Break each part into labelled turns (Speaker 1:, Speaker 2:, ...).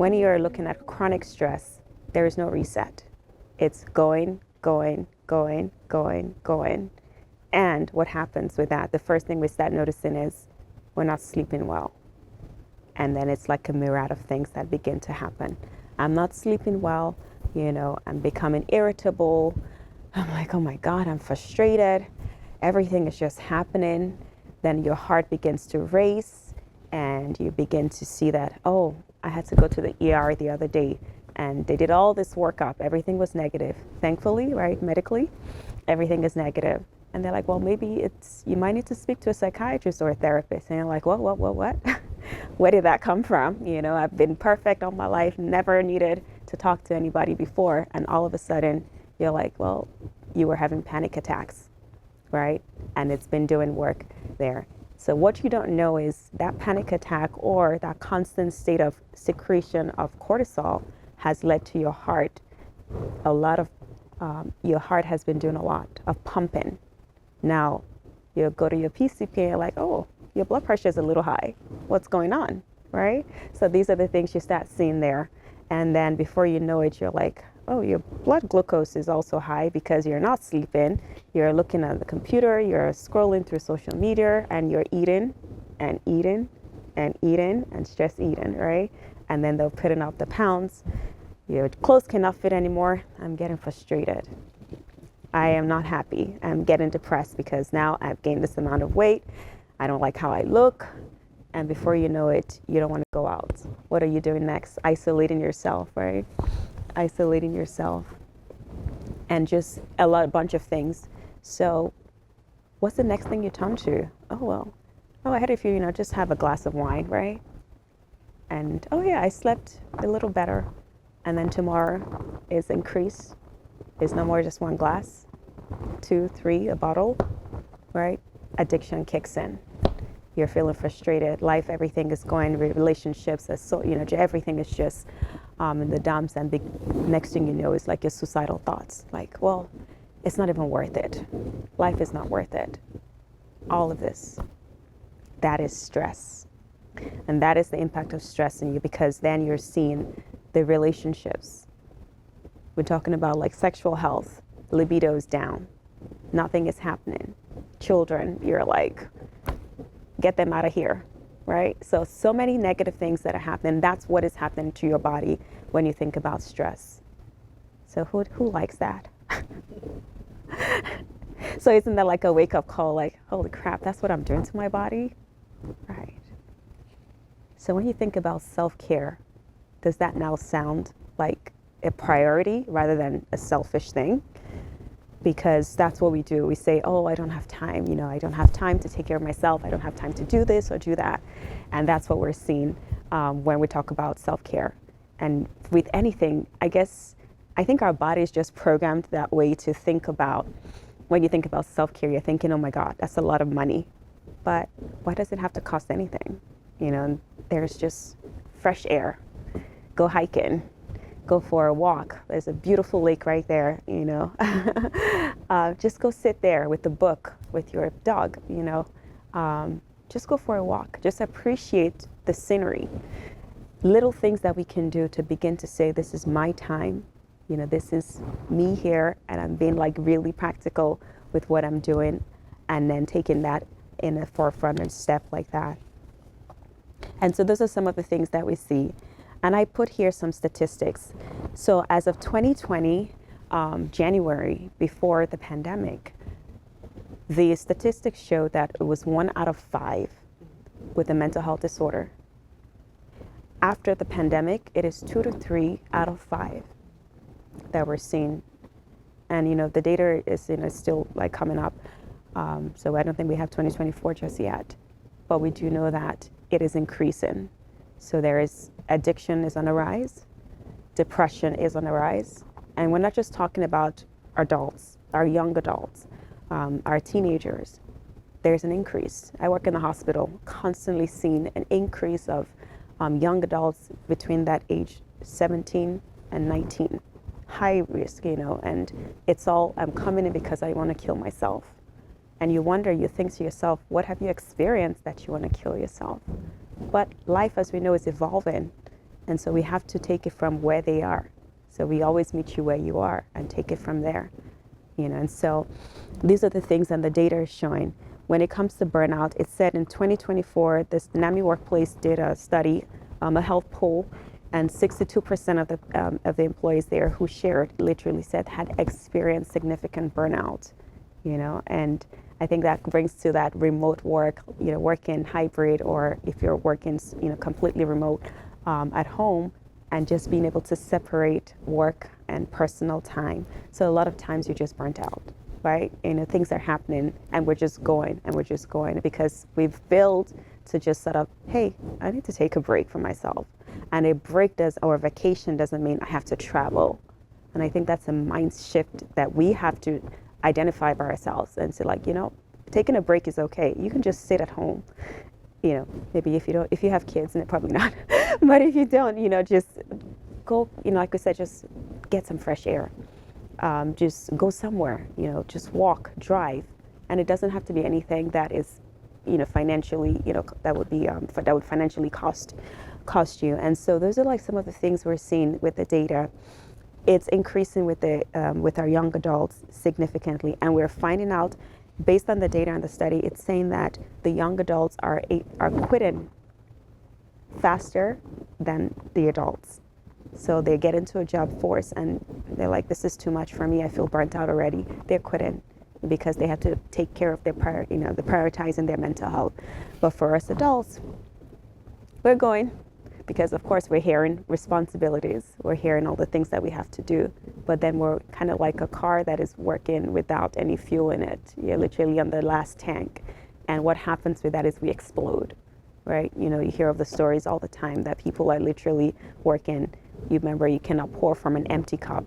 Speaker 1: when you're looking at chronic stress, there is no reset. It's going, going, going, going, going. And what happens with that? The first thing we start noticing is we're not sleeping well. And then it's like a myriad of things that begin to happen. I'm not sleeping well, I'm becoming irritable. I'm like, oh my God, I'm frustrated. Everything is just happening. Then your heart begins to race and you begin to see that, oh, I had to go to the ER the other day and they did all this workup. Everything was negative. Thankfully, right, medically, everything is negative. And they're like, well, maybe you might need to speak to a psychiatrist or a therapist. And you're like, what? Where did that come from? I've been perfect all my life, never needed to talk to anybody before. And all of a sudden, you're like, well, you were having panic attacks, right? And it's been doing work there. So what you don't know is that panic attack or that constant state of secretion of cortisol has led to your heart. Your heart has been doing a lot of pumping. Now, you go to your PCP and you're like, oh, your blood pressure is a little high. What's going on, right? So these are the things you start seeing there. And then before you know it, you're like, oh, your blood glucose is also high because you're not sleeping. You're looking at the computer, you're scrolling through social media, and you're eating and eating and eating and just eating, right? And then they're putting up the pounds. Your clothes cannot fit anymore. I'm getting frustrated. I am not happy. I'm getting depressed because now I've gained this amount of weight. I don't like how I look. And before you know it, you don't want to go out. What are you doing next? Isolating yourself, right? Isolating yourself. And just a bunch of things. So what's the next thing you turn to? Oh, I had a few, just have a glass of wine, right? And, oh yeah, I slept a little better. And then tomorrow is increased. It's no more just one glass, 2, 3, a bottle, right? Addiction kicks in. You're feeling frustrated. Life, everything is going, relationships, everything is just in the dumps. And next thing you know is like your suicidal thoughts. Like, well, it's not even worth it. Life is not worth it. All of this, that is stress. And that is the impact of stress in you, because then you're seeing the relationships. We're talking about like sexual health, libido is down, nothing is happening. Children, you're like, get them out of here, right? So many negative things that are happening. That's what is happening to your body when you think about stress. So who likes that? So isn't that like a wake-up call, like, holy crap, that's what I'm doing to my body? Right. So when you think about self-care, does that now sound like a priority rather than a selfish thing? Because that's what we do. We say, oh, I don't have time. I don't have time to take care of myself. I don't have time to do this or do that. And that's what we're seeing when we talk about self-care. And with anything, I think our body is just programmed that way to think about, when you think about self-care, you're thinking, oh my God, that's a lot of money. But why does it have to cost anything? There's just fresh air. Go hiking. Go for a walk. There's a beautiful lake right there, just go sit there with the book, with your dog, just go for a walk. Just appreciate the scenery. Little things that we can do to begin to say, this is my time, this is me here, and I'm being like really practical with what I'm doing, and then taking that in the forefront and step like that. And so those are some of the things that we see. And I put here some statistics. So as of 2020, January, before the pandemic, the statistics show that it was 1 out of 5 with a mental health disorder. After the pandemic, it is 2 to 3 out of 5 that we're seeing. And, the data is, still like coming up. So I don't think we have 2024 just yet, but we do know that it is increasing. So addiction is on the rise, depression is on the rise. And we're not just talking about adults, our young adults, our teenagers. There's an increase. I work in the hospital, constantly seeing an increase of young adults between that age 17 and 19. High risk, and it's all, I'm coming in because I want to kill myself. And you think to yourself, what have you experienced that you want to kill yourself? But life, as we know, is evolving. And so we have to take it from where they are. So we always meet you where you are and take it from there. And so these are the things, and the data is showing. When it comes to burnout, it said in 2024, this NAMI Workplace did a study, a health poll, and 62% of the employees there who shared literally said had experienced significant burnout. And I think that brings to that remote work, working hybrid, or if you're working, completely remote at home, and just being able to separate work and personal time. So a lot of times you're just burnt out, right? Things are happening and we're just going because we've failed to just sort of, hey, I need to take a break for myself. And a break or a vacation doesn't mean I have to travel. And I think that's a mind shift that we have to identify by ourselves and say, like, taking a break is okay. You can just sit at home. Maybe if you have kids, and probably not, but if you don't, just go, like we said, just get some fresh air. Just go somewhere, just walk, drive. And it doesn't have to be anything that is, financially, that would financially cost you. And so those are like some of the things we're seeing with the data. It's increasing with our young adults significantly, and we're finding out, based on the data and the study, it's saying that the young adults are quitting faster than the adults. So they get into a job force and they're like, this is too much for me. I feel burnt out already. They're quitting because they have to take care of they're prioritizing their mental health. But for us adults, we're going, because of course we're hearing responsibilities. We're hearing all the things that we have to do. But then we're kind of like a car that is working without any fuel in it. You're literally on the last tank. And what happens with that is we explode, right? You hear of the stories all the time that people are literally working. You remember, you cannot pour from an empty cup.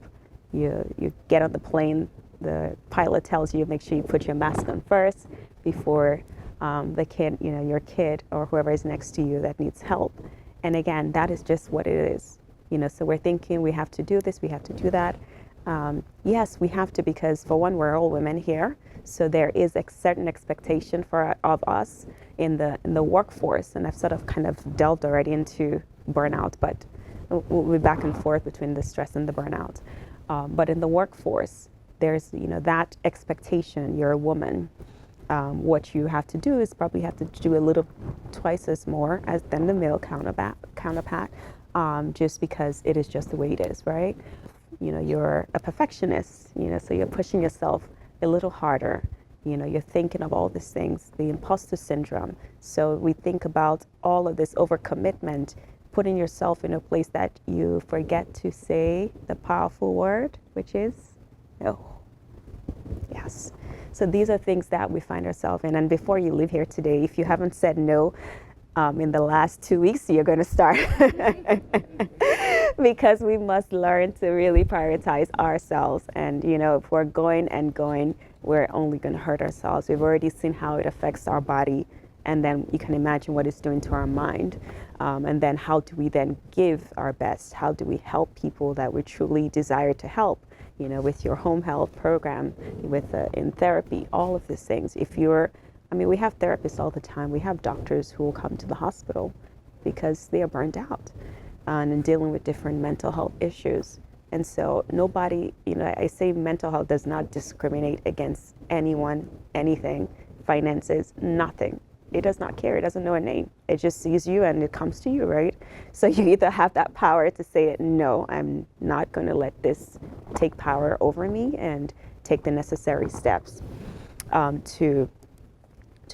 Speaker 1: You get on the plane, the pilot tells you, make sure you put your mask on first before the kid, your kid or whoever is next to you that needs help. And again, that is just what it is. So we're thinking we have to do this, we have to do that. Yes, we have to, because for one, we're all women here. So there is a certain expectation of us in the workforce. And I've sort of kind of delved already into burnout, but we'll be back and forth between the stress and the burnout. But in the workforce, there's, that expectation. You're a woman. What you have to do is probably have to do a little twice as more than the male counterpart, just because it is just the way it is, right? You're a perfectionist, so you're pushing yourself a little harder. You're thinking of all these things, the imposter syndrome. So we think about all of this overcommitment, putting yourself in a place that you forget to say the powerful word, which is no. Yes. So these are things that we find ourselves in. And before you leave here today, if you haven't said no in the last 2 weeks, you're going to start. Because we must learn to really prioritize ourselves. And, if we're going and going, we're only going to hurt ourselves. We've already seen how it affects our body. And then you can imagine what it's doing to our mind. And then how do we then give our best? How do we help people that we truly desire to help? With your home health program, in therapy, all of these things. We have therapists all the time. We have doctors who will come to the hospital because they are burned out and dealing with different mental health issues. And so nobody, I say mental health does not discriminate against anyone, anything, finances, nothing. It does not care. It doesn't know a name. It just sees you and it comes to you, right? So you either have that power to say, no, I'm not going to let this take power over me, and take the necessary steps to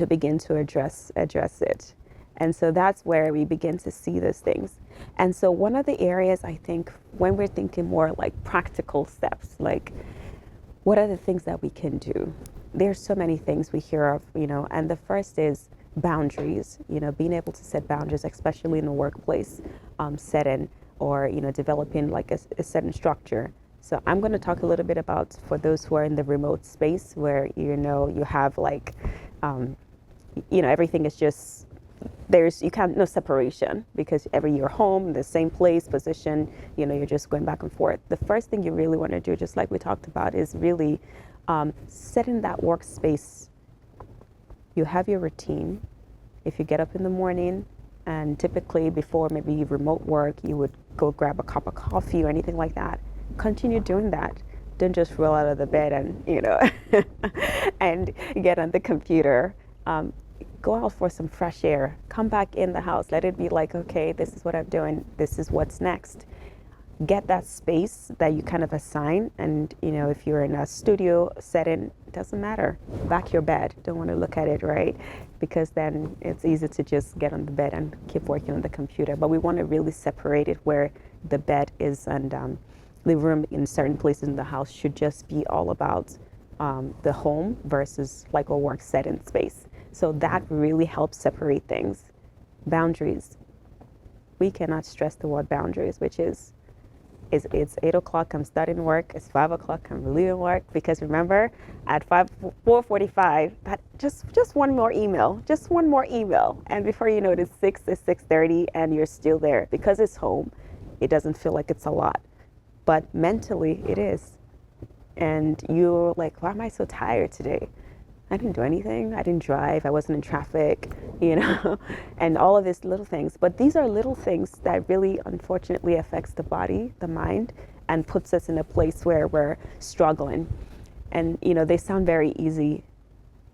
Speaker 1: begin to address it. And so that's where we begin to see those things. And so one of the areas, I think, when we're thinking more like practical steps, like what are the things that we can do? There's so many things we hear of, and the first is boundaries, being able to set boundaries, especially in the workplace setting, or, developing like a certain structure. So I'm going to talk a little bit about, for those who are in the remote space where, you have like, everything is just, no separation, because you're home in the same place, position, you're just going back and forth. The first thing you really want to do, just like we talked about, is really setting that workspace. You have your routine. If you get up in the morning, And typically before maybe you remote work, you would go grab a cup of coffee or anything like that. Continue doing that. Don't just roll out of the bed and, and get on the computer. Go out for some fresh air. Come back in the house. Let it be like, okay, this is what I'm doing. This is what's next. Get that space that you kind of assign. And, if you're in a studio setting, it doesn't matter. Back your bed. Don't want to look at it, right? Because then it's easy to just get on the bed and keep working on the computer. But we want to really separate it where the bed is, and the room in certain places in the house should just be all about the home versus like a work setting space. So that really helps separate things. Boundaries. We cannot stress the word boundaries, which is it's 8 o'clock, I'm starting work. It's 5 o'clock, I'm leaving work. Because remember, at 4:45, that just one more email, and before you know it, it's 6 to 6:30, and you're still there. Because it's home, it doesn't feel like it's a lot, but mentally it is. And you're like, why am I so tired today? I didn't do anything. I didn't drive. I wasn't in traffic, and all of these little things. But these are little things that really, unfortunately, affects the body, the mind, and puts us in a place where we're struggling. And, they sound very easy,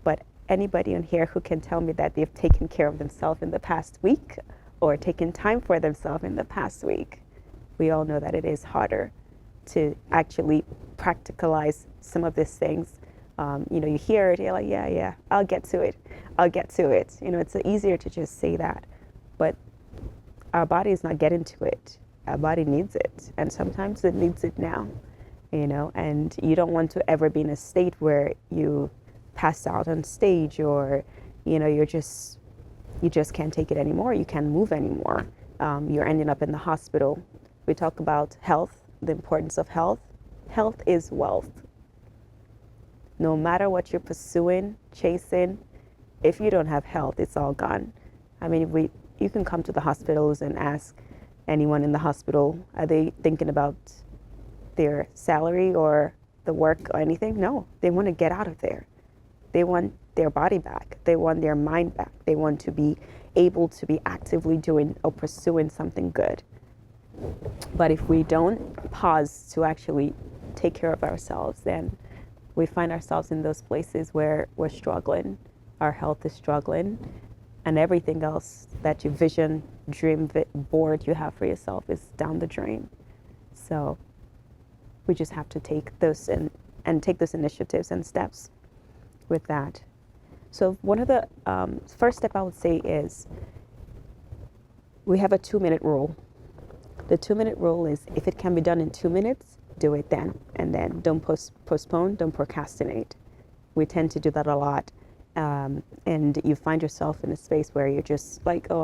Speaker 1: but anybody in here who can tell me that they've taken care of themselves in the past week or taken time for themselves in the past week, we all know that it is harder to actually practicalize some of these things. You hear it, you're like, yeah, I'll get to it. It's easier to just say that, but our body is not getting to it. Our body needs it, and sometimes it needs it now, and you don't want to ever be in a state where you pass out on stage, or, you just can't take it anymore. You can't move anymore. You're ending up in the hospital. We talk about health, the importance of health. Health is wealth. No matter what you're pursuing, chasing, if you don't have health, it's all gone. I mean, you can come to the hospitals and ask anyone in the hospital, are they thinking about their salary or the work or anything? No, they want to get out of there. They want their body back. They want their mind back. They want to be able to be actively doing or pursuing something good. But if we don't pause to actually take care of ourselves, then we find ourselves in those places where we're struggling, our health is struggling, and everything else that you vision, dream, board you have for yourself is down the drain. So we just have to take those and take those initiatives and steps with that. So one of the first step I would say is we have a 2-minute rule. The 2-minute rule is if it can be done in 2 minutes, do it then, and then don't postpone, don't procrastinate. We tend to do that a lot, and you find yourself in a space where you're just like, oh,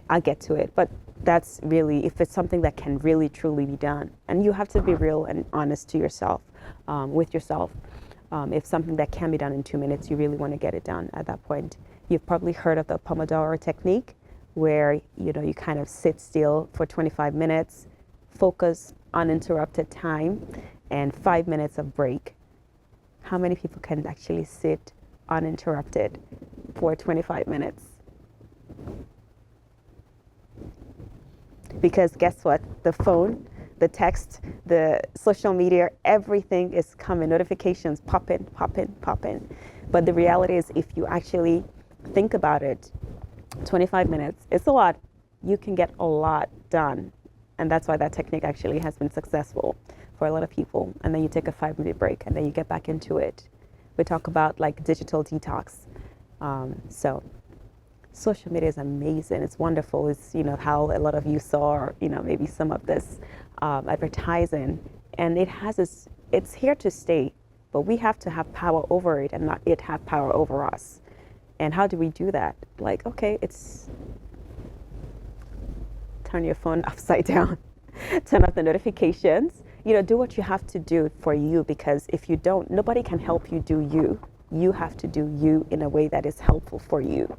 Speaker 1: I'll get to it. But that's really, if it's something that can really truly be done, and you have to be real and honest to yourself, with yourself. If something that can be done in 2 minutes, you really want to get it done at that point. You've probably heard of the Pomodoro technique, where you kind of sit still for 25 minutes, focus, uninterrupted time, and 5 minutes of break. How many people can actually sit uninterrupted for 25 minutes? Because guess what? The phone, the text, the social media, everything is coming. Notifications pop in. But the reality is, if you actually think about it, 25 minutes, it's a lot. You can get a lot done. And that's why that technique actually has been successful for a lot of people. And then you take a 5-minute break, and then you get back into it. We talk about like digital detox. So social media is amazing. It's wonderful. It's, how a lot of you saw, maybe some of this advertising. And it's here to stay, but we have to have power over it and not it have power over us. And how do we do that? Like, okay, turn your phone upside down, turn off the notifications, do what you have to do for you, because if you don't, nobody can help you do you. You have to do you in a way that is helpful for you.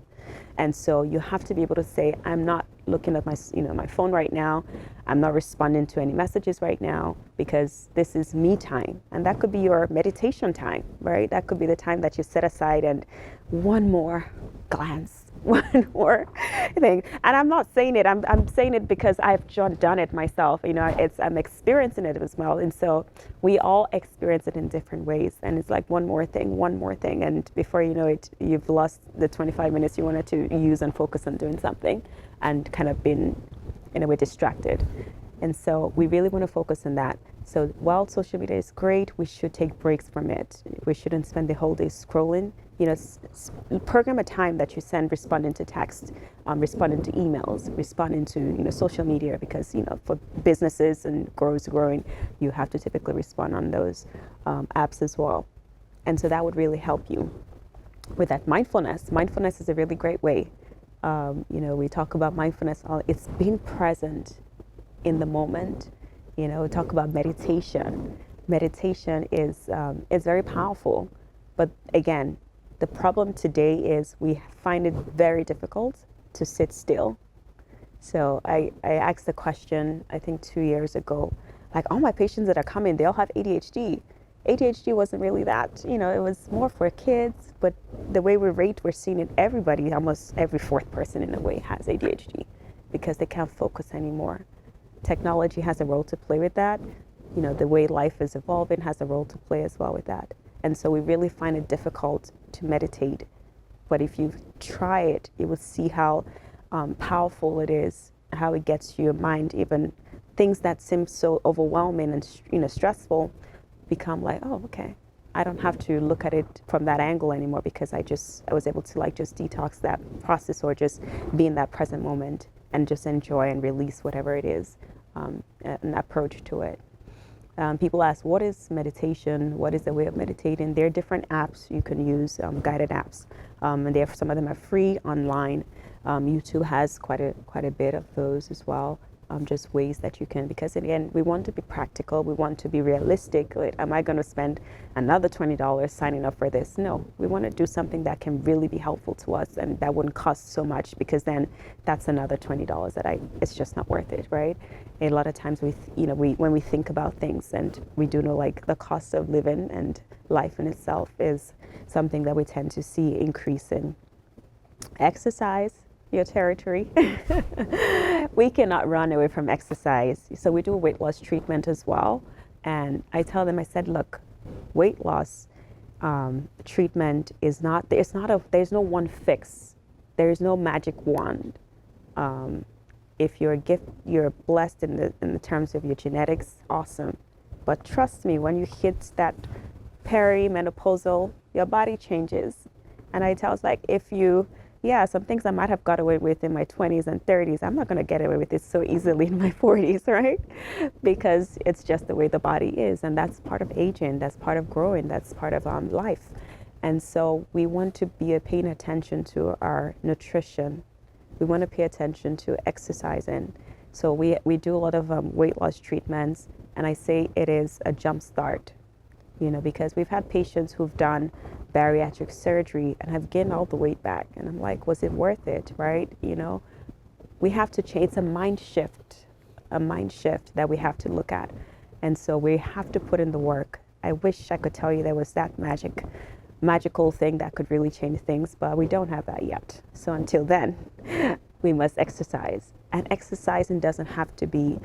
Speaker 1: And so you have to be able to say, I'm not looking at my phone right now. I'm not responding to any messages right now, because this is me time. And that could be your meditation time, right? That could be the time that you set aside, and one more glance one more thing. And I'm not saying it, I'm saying it because I've done it myself. I'm experiencing it as well. And so we all experience it in different ways. And it's like one more thing, one more thing. And before you know it, you've lost the 25 minutes you wanted to use and focus on doing something and kind of been, in a way, distracted. And so we really want to focus on that. So while social media is great, we should take breaks from it. We shouldn't spend the whole day scrolling. Program a time that you spend responding to text, responding to emails, responding to social media, because for businesses and growing, you have to typically respond on those apps as well. And so that would really help you with that mindfulness. Mindfulness is a really great way. We talk about mindfulness. It's being present in the moment. We talk about meditation. Meditation is very powerful, but again, the problem today is we find it very difficult to sit still. So I asked the question, I think 2 years ago, like, all my patients that are coming, they all have ADHD. ADHD wasn't really that, it was more for kids, but the way we're seeing it, everybody, almost every fourth person in a way has ADHD because they can't focus anymore. Technology has a role to play with that. The way life is evolving has a role to play as well with that. And so we really find it difficult to meditate. But if you try it, you will see how powerful it is, how it gets your mind, even things that seem so overwhelming and stressful become like, oh, okay. I don't have to look at it from that angle anymore because I was able to just detox that process or just be in that present moment and just enjoy and release whatever it is, an approach to it. People ask, what is meditation? What is the way of meditating? There are different apps you can use, guided apps, and some of them are free online. YouTube has quite a bit of those as well. Just ways that you can, because again, we want to be practical. We want to be realistic. Like, am I going to spend another $20 signing up for this? No, we want to do something that can really be helpful to us and that wouldn't cost so much, because then that's another $20 it's just not worth it, right? A lot of times when we think about things, and we do know like the cost of living and life in itself is something that we tend to see increasing. Exercise your territory. We cannot run away from exercise. So we do a weight loss treatment as well. And I tell them, I said, look, weight loss treatment is there's no one fix. There is no magic wand. If you're blessed in the terms of your genetics, awesome. But trust me, when you hit that perimenopausal, your body changes. And I tell us, like, some things I might have got away with in my 20s and 30s, I'm not going to get away with it so easily in my 40s, right? Because it's just the way the body is. And that's part of aging. That's part of growing. That's part of life. And so we want to be paying attention to our nutrition. We want to pay attention to exercising. So we do a lot of weight loss treatments. And I say it is a jump start, because we've had patients who've done bariatric surgery and have gained all the weight back. And I'm like, was it worth it, right? We have to change. It's a mind shift that we have to look at. And so we have to put in the work. I wish I could tell you there was that magical thing that could really change things, but we don't have that yet. So until then, we must exercise. And exercising doesn't have to be,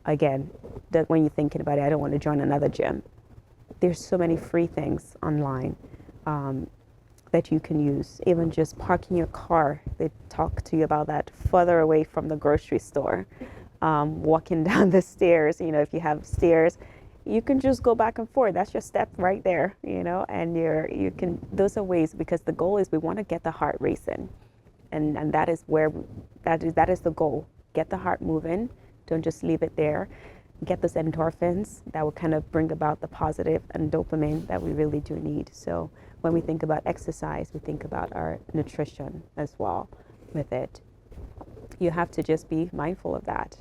Speaker 1: again, that when you're thinking about it, I don't want to join another gym. There's so many free things online that you can use. Even just parking your car, they talk to you about that, further away from the grocery store. Walking down the stairs, if you have stairs, you can just go back and forth. That's your step right there, and you can, those are ways, because the goal is we want to get the heart racing. And that is that is the goal. Get the heart moving. Don't just leave it there. Get those endorphins that will kind of bring about the positive and dopamine that we really do need. So when we think about exercise, we think about our nutrition as well with it. You have to just be mindful of that.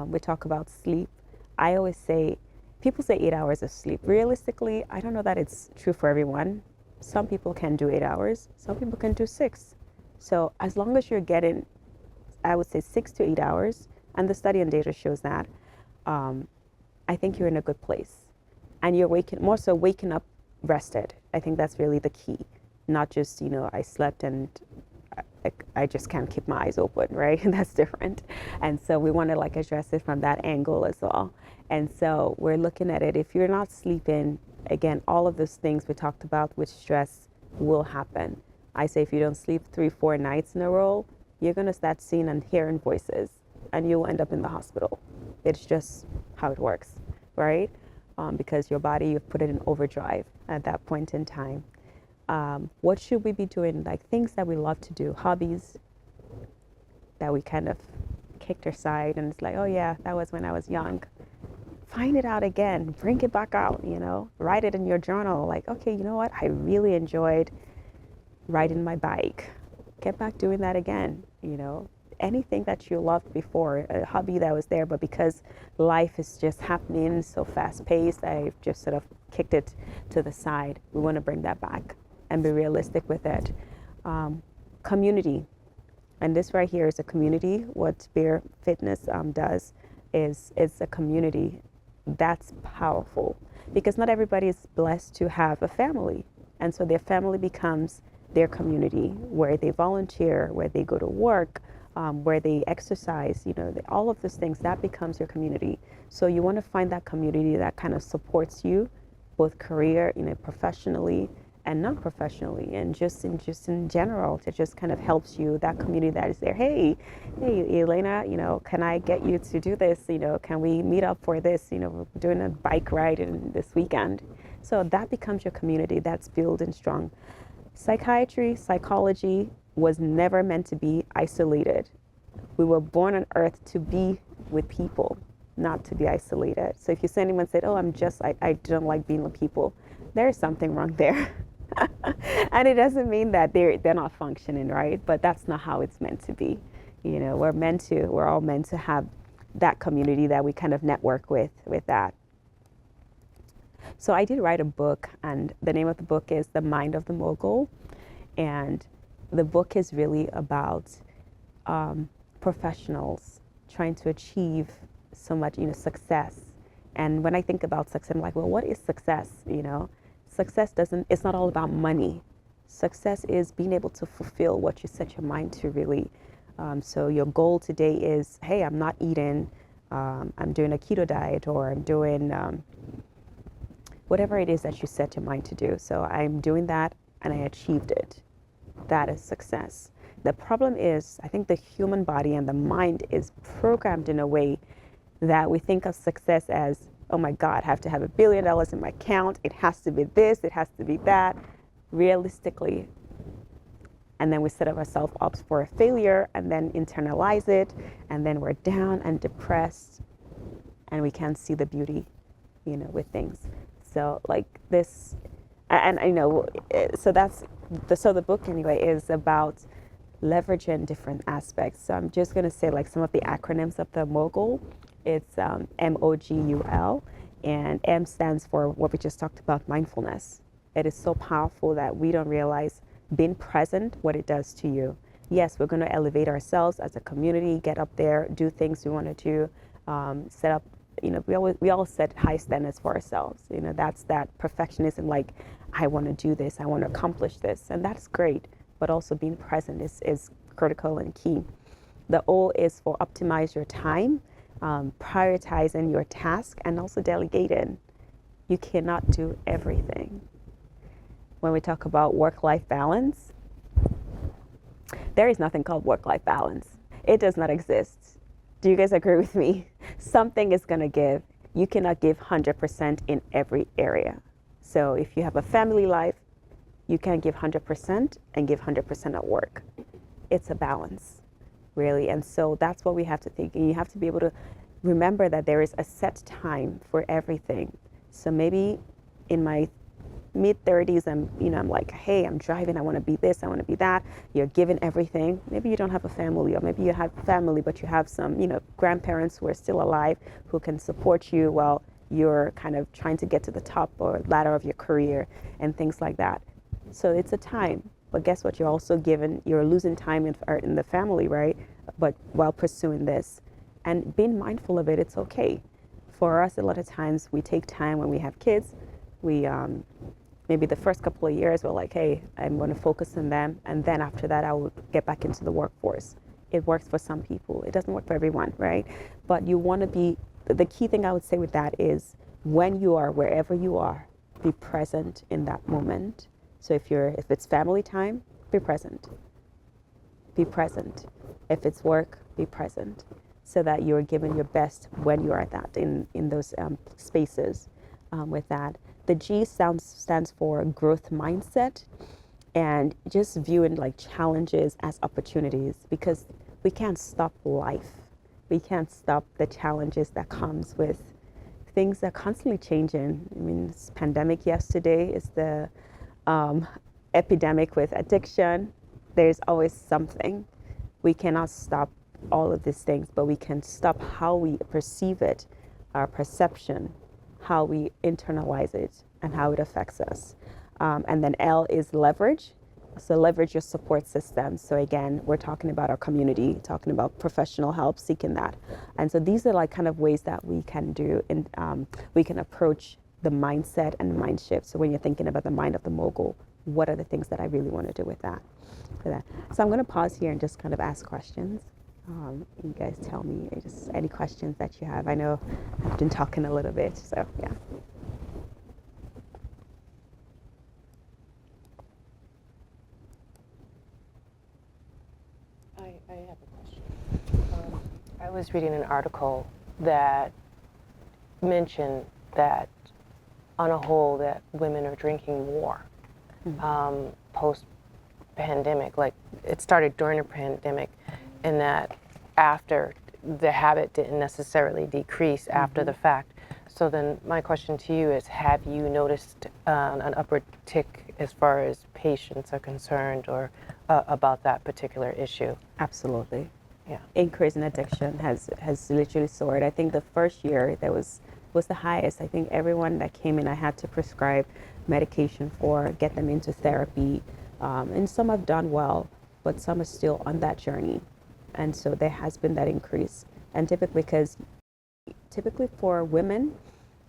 Speaker 1: We talk about sleep. I always say, people say 8 hours of sleep. Realistically, I don't know that it's true for everyone. Some people can do 8 hours. Some people can do 6. So as long as you're getting, I would say 6 to 8 hours, and the study and data shows that, I think you're in a good place. And you're waking up rested. I think that's really the key. Not just, I slept and I just can't keep my eyes open, right? That's different. And so we want to like address it from that angle as well. And so we're looking at it. If you're not sleeping, again, all of those things we talked about with stress will happen. I say if you don't sleep 3-4 nights in a row, you're going to start seeing and hearing voices and you'll end up in the hospital. It's just how it works, right? Because your body, you've put it in overdrive at that point in time. What should we be doing? Like things that we love to do, hobbies that we kind of kicked aside and it's like, oh yeah, that was when I was young. Find it out again, bring it back out, write it in your journal. Like, okay, you know what? I really enjoyed riding my bike. Get back doing that again, anything that you loved before, a hobby that was there, but because life is just happening so fast paced, I've just sort of kicked it to the side. We want to bring that back and be realistic with it. Community. And this right here is a community. What Bear Fitness does is it's a community. That's powerful because not everybody is blessed to have a family. And so their family becomes their community where they volunteer, where they go to work, where they exercise, all of those things, that becomes your community. So you want to find that community that kind of supports you, both career, professionally and non-professionally, and just in general, it just kind of helps you, that community that is there. Hey, Elena, can I get you to do this? Can we meet up for this? We're doing a bike ride this weekend. So that becomes your community. That's building strong. Psychiatry, psychology was never meant to be isolated. We were born on earth to be with people, not to be isolated. So if you see anyone say, oh, I don't like being with people, there's something wrong there. And it doesn't mean that they're not functioning, right? But that's not how it's meant to be. We're all meant to have that community that we kind of network with that. So I did write a book, and the name of the book is The Mind of the Mogul. And the book is really about professionals trying to achieve so much, success. And when I think about success, I'm like, well, what is success? Success it's not all about money. Success is being able to fulfill what you set your mind to really. So your goal today is, hey, I'm not eating, I'm doing a keto diet, or I'm doing whatever it is that you set your mind to do. So I'm doing that and I achieved it. That is success. The problem is, I think the human body and the mind is programmed in a way that we think of success as, oh my God, I have to have $1 billion in my account. It has to be this, it has to be that, realistically. And then we set ourselves up for a failure and then internalize it. And then we're down and depressed and we can't see the beauty, with things. So like this, and so the book anyway is about leveraging different aspects. So I'm just going to say like some of the acronyms of the mogul. It's MOGUL, and M stands for what we just talked about, mindfulness. It is so powerful that we don't realize being present, what it does to you. Yes, we're going to elevate ourselves as a community, get up there, do things we want to do, set up, we all set high standards for ourselves. That's that perfectionism, like, I want to do this, I want to accomplish this, and that's great. But also being present is critical and key. The O is for optimize your time, prioritizing your task, and also delegating. You cannot do everything. When we talk about work-life balance, there is nothing called work-life balance. It does not exist. Do you guys agree with me? Something is going to give. You cannot give 100% in every area. So if you have a family life, you can't give 100% and give 100% at work. It's a balance, really. And so that's what we have to think. And you have to be able to remember that there is a set time for everything. So maybe in my mid-30s, I'm like, hey, I'm driving, I want to be this, I want to be that. You're giving everything. Maybe you don't have a family, or maybe you have family, but you have some, grandparents who are still alive who can support you while you're kind of trying to get to the top or ladder of your career and things like that. So it's a time, but guess what? You're losing time in the family, right? But while pursuing this and being mindful of it, it's okay. For us, a lot of times we take time when we have kids, we maybe the first couple of years we're like, hey, I'm going to focus on them, and then after that I will get back into the workforce. It works for some people. It doesn't work for everyone, right? But you want to be, the key thing I would say with that is when you are wherever you are, be present in that moment. So if it's family time, be present. Be present. If it's work, be present, so that you're giving your best when you are at that in those spaces. With that, the G stands for growth mindset, and just viewing like challenges as opportunities, because we can't stop life. We can't stop the challenges that comes with things that are constantly changing. I mean, this pandemic yesterday is the epidemic with addiction. There's always something. We cannot stop all of these things, but we can stop how we perceive it, our perception, how we internalize it, and how it affects us. And then L is leverage. So leverage your support system. So again, we're talking about our community, talking about professional help, seeking that. And so these are like kind of ways that we can do, and we can approach the mindset and the mind shift. So when you're thinking about the mind of the mogul, what are the things that I really want to do with that? For that. So I'm going to pause here and just kind of ask questions. You guys tell me just any questions that you have. I know I've been talking a little bit, so yeah.
Speaker 2: I have a question. I was reading an article that mentioned that, on a whole, that women are drinking more post-pandemic. Like, it started during the pandemic, and that after, the habit didn't necessarily decrease after the fact. So then my question to you is, have you noticed an upward tick as far as patients are concerned, or about that particular issue?
Speaker 1: Absolutely.
Speaker 2: Yeah.
Speaker 1: Increase in addiction has literally soared. I think the first year that was the highest. I think everyone that came in, I had to prescribe medication for, get them into therapy. And some have done well, but some are still on that journey. And so there has been that increase. And typically for women,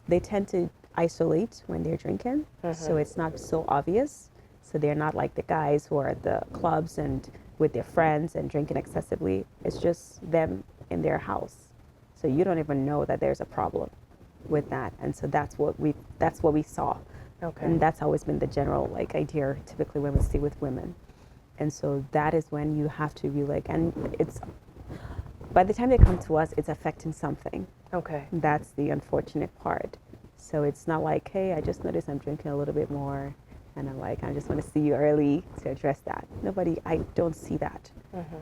Speaker 1: they tend to isolate when they're drinking. So it's not so obvious. So they're not like the guys who are at the clubs and with their friends and drinking excessively. It's just them in their house. So you don't even know that there's a problem with that. And so that's what we saw.
Speaker 2: Okay.
Speaker 1: And that's always been the general like idea typically when we see with women. And so that is when you have to be like, and it's, by the time they come to us, it's affecting something.
Speaker 2: Okay.
Speaker 1: That's the unfortunate part. So it's not like, hey, I just noticed I'm drinking a little bit more, and I'm like, I just want to see you early to address that. I don't see that.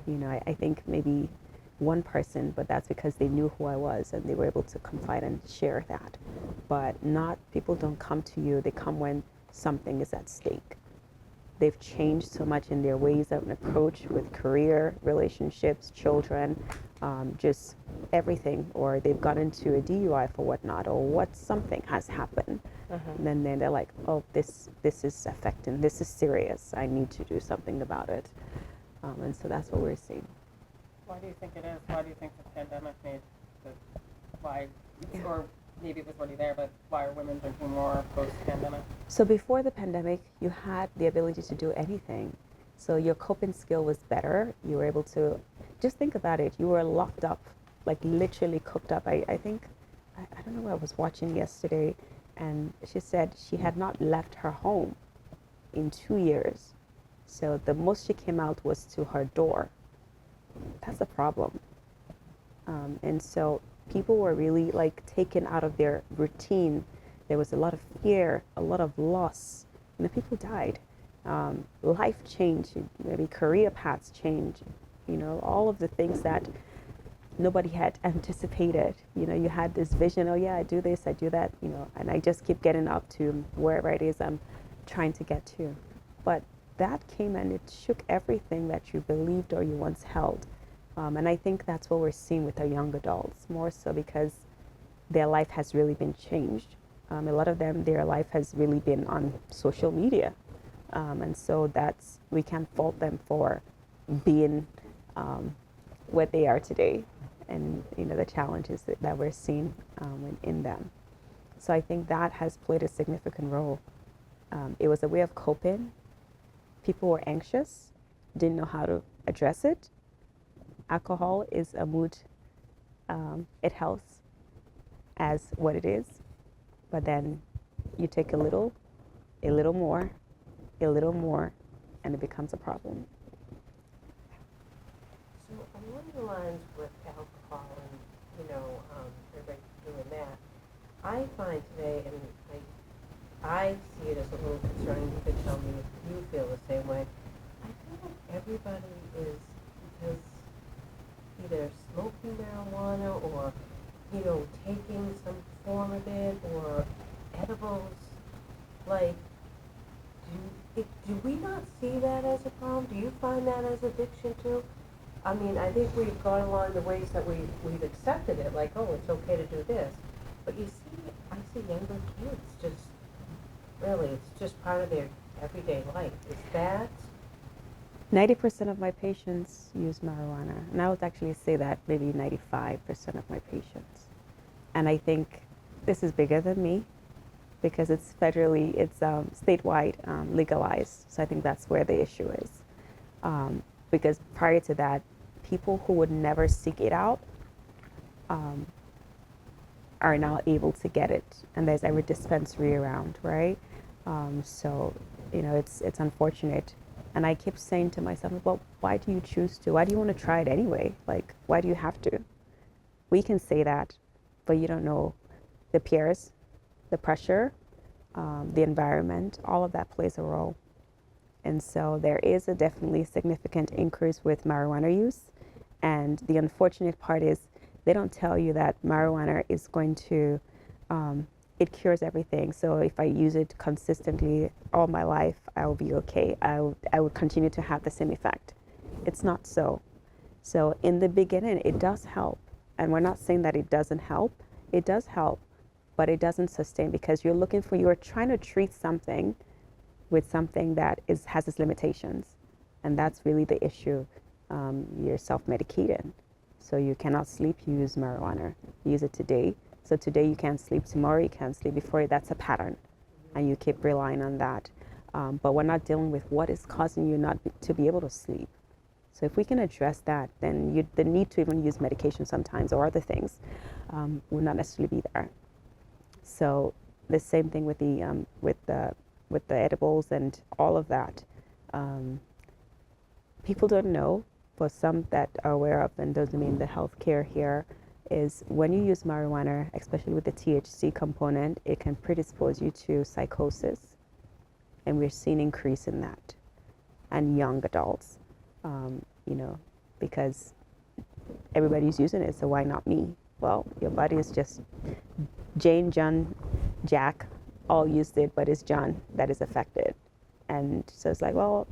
Speaker 1: You know, I think maybe one person, but that's because they knew who I was and they were able to confide and share that. But people don't come to you, they come when something is at stake. They've changed so much in their ways of approach with career, relationships, children, just everything, or they've got into a DUI for whatnot, or something has happened. And then they're like, oh, this is affecting, this is serious, I need to do something about it. And so that's what we're seeing.
Speaker 3: Why do you think it is? Why do you think the pandemic made why, or maybe it was already there, but why are women drinking more post-pandemic?
Speaker 1: So before the pandemic, you had the ability to do anything. So your coping skill was better. You were able to, just think about it, you were locked up, like literally cooped up. I think, I don't know what I was watching yesterday, and she said she had not left her home in 2 years. So the most she came out was to her door. That's a problem. And so people were really like taken out of their routine. There was a lot of fear, a lot of loss. You know, people died. Life changed, maybe career paths changed. You know, all of the things that nobody had anticipated. You know, you had this vision, oh yeah, I do this, I do that, you know, and I just keep getting up to wherever it is I'm trying to get to. But that came and it shook everything that you believed or you once held. And I think that's what we're seeing with our young adults, more so because their life has really been changed. A lot of them, their life has really been on social media. And so we can't fault them for being what they are today, and you know the challenges that we're seeing in them. So I think that has played a significant role It was a way of coping. People were anxious, didn't know how to address it. Alcohol is a mood. It helps as what it is, but then you take a little more, a little more, and it becomes a problem.
Speaker 4: So along the lines with alcohol and, everybody doing that, I find today, and I see it as a little concerning, you can tell me if you feel the same way, I feel like everybody is, because either smoking marijuana or, taking some form of it or edibles, like, do we not see that as a problem? Do you find that as addiction too? I mean, I think we've gone along the ways that we've accepted it, like, oh, it's okay to do this. But you see, I see younger kids just, really, it's just part of their everyday life. Is that?
Speaker 1: 90% of my patients use marijuana, and I would actually say that maybe 95% of my patients. And I think this is bigger than me because it's statewide legalized. So I think that's where the issue is. Because prior to that, people who would never seek it out are now able to get it, and there's every dispensary around, right? So, it's unfortunate. And I keep saying to myself, well, why do you choose to? Why do you want to try it anyway? Like, why do you have to? We can say that, but you don't know the peers, the pressure, the environment, all of that plays a role. And so there is a definitely significant increase with marijuana use. And the unfortunate part is they don't tell you that marijuana is going to, it cures everything. So if I use it consistently all my life, I will be okay. I would continue to have the same effect. It's not so. So in the beginning, it does help. And we're not saying that it doesn't help. It does help, but it doesn't sustain because you're trying to treat something with something that has its limitations. And that's really the issue. You're self-medicating. So you cannot sleep, you use marijuana. You use it today. So today you can't sleep, tomorrow you can't sleep. Before that's a pattern. And you keep relying on that. But we're not dealing with what is causing you not to be able to sleep. So if we can address that, then the need to even use medication sometimes or other things will not necessarily be there. So the same thing with the edibles and all of that. People don't know, but some that are aware of, and doesn't mean the healthcare here, is when you use marijuana, especially with the THC component, it can predispose you to psychosis. And we're seeing increase in that. And young adults, because everybody's using it, so why not me? Well, your body is just Jane, John, Jack, all used it, but it's John that is affected. And so it's like, well,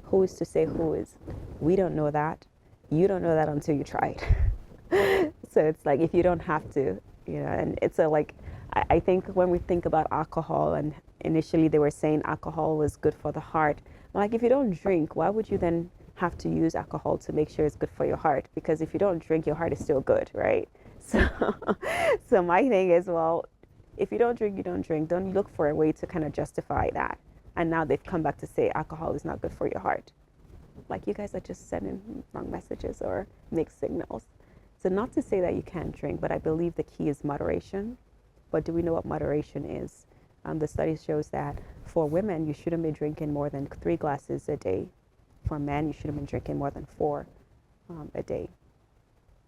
Speaker 1: who is to say who is? We don't know that. You don't know that until you try it. So it's like, if you don't have to, and it's I think when we think about alcohol, and initially they were saying alcohol was good for the heart. Like, if you don't drink, why would you then have to use alcohol to make sure it's good for your heart? Because if you don't drink, your heart is still good, right? So my thing is, well, if you don't drink, you don't drink. Don't look for a way to kind of justify that. And now they've come back to say alcohol is not good for your heart. Like, you guys are just sending wrong messages or mixed signals. So not to say that you can't drink, but I believe the key is moderation. But do we know what moderation is? The study shows that for women, you shouldn't be drinking more than 3 glasses a day. For men, you shouldn't be drinking more than 4 a day.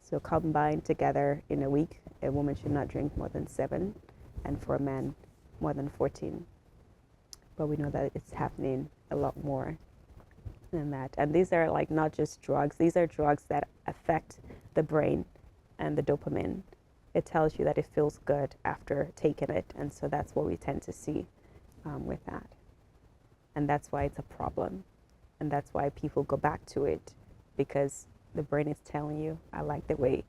Speaker 1: So combined together in a week, a woman should not drink more than 7, and for a man, more than 14. But we know that it's happening a lot more than that. And these are not just drugs. These are drugs that affect the brain and the dopamine. It tells you that it feels good after taking it. And so that's what we tend to see with that. And that's why it's a problem. And that's why people go back to it, because the brain is telling you, I like the way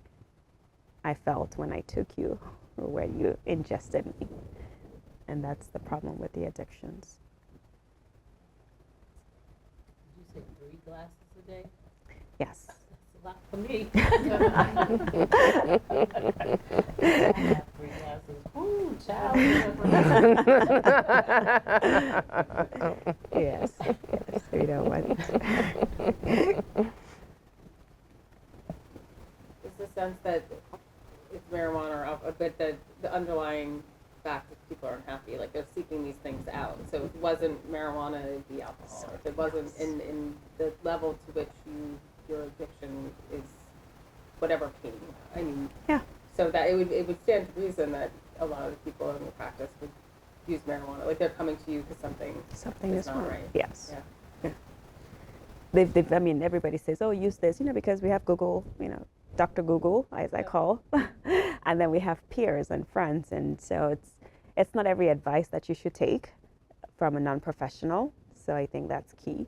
Speaker 1: I felt when I took you or when you ingested me. And that's the problem with the addictions.
Speaker 5: Did you say 3 glasses a day?
Speaker 1: Yes.
Speaker 5: That's
Speaker 4: Luck for me. I have 3 glasses. Ooh, child.
Speaker 1: Yes, yes, we don't want.
Speaker 3: Is the sense that it's marijuana or but the underlying fact that people are unhappy, like they're seeking these things out. So if it wasn't marijuana, it'd be alcohol. If it wasn't in the level to which your addiction is whatever pain. I mean,
Speaker 1: Yeah.
Speaker 3: so that it would stand to reason that a lot of the people in the practice would use marijuana. Like they're coming to you because something
Speaker 1: is
Speaker 3: not
Speaker 1: wrong.
Speaker 3: right.
Speaker 1: Yes.
Speaker 3: Yeah.
Speaker 1: They've, I mean, everybody says, oh, use this, because we have Google, Dr. Google, as I call, and then we have peers and friends, and so it's not every advice that you should take from a non-professional. So I think that's key.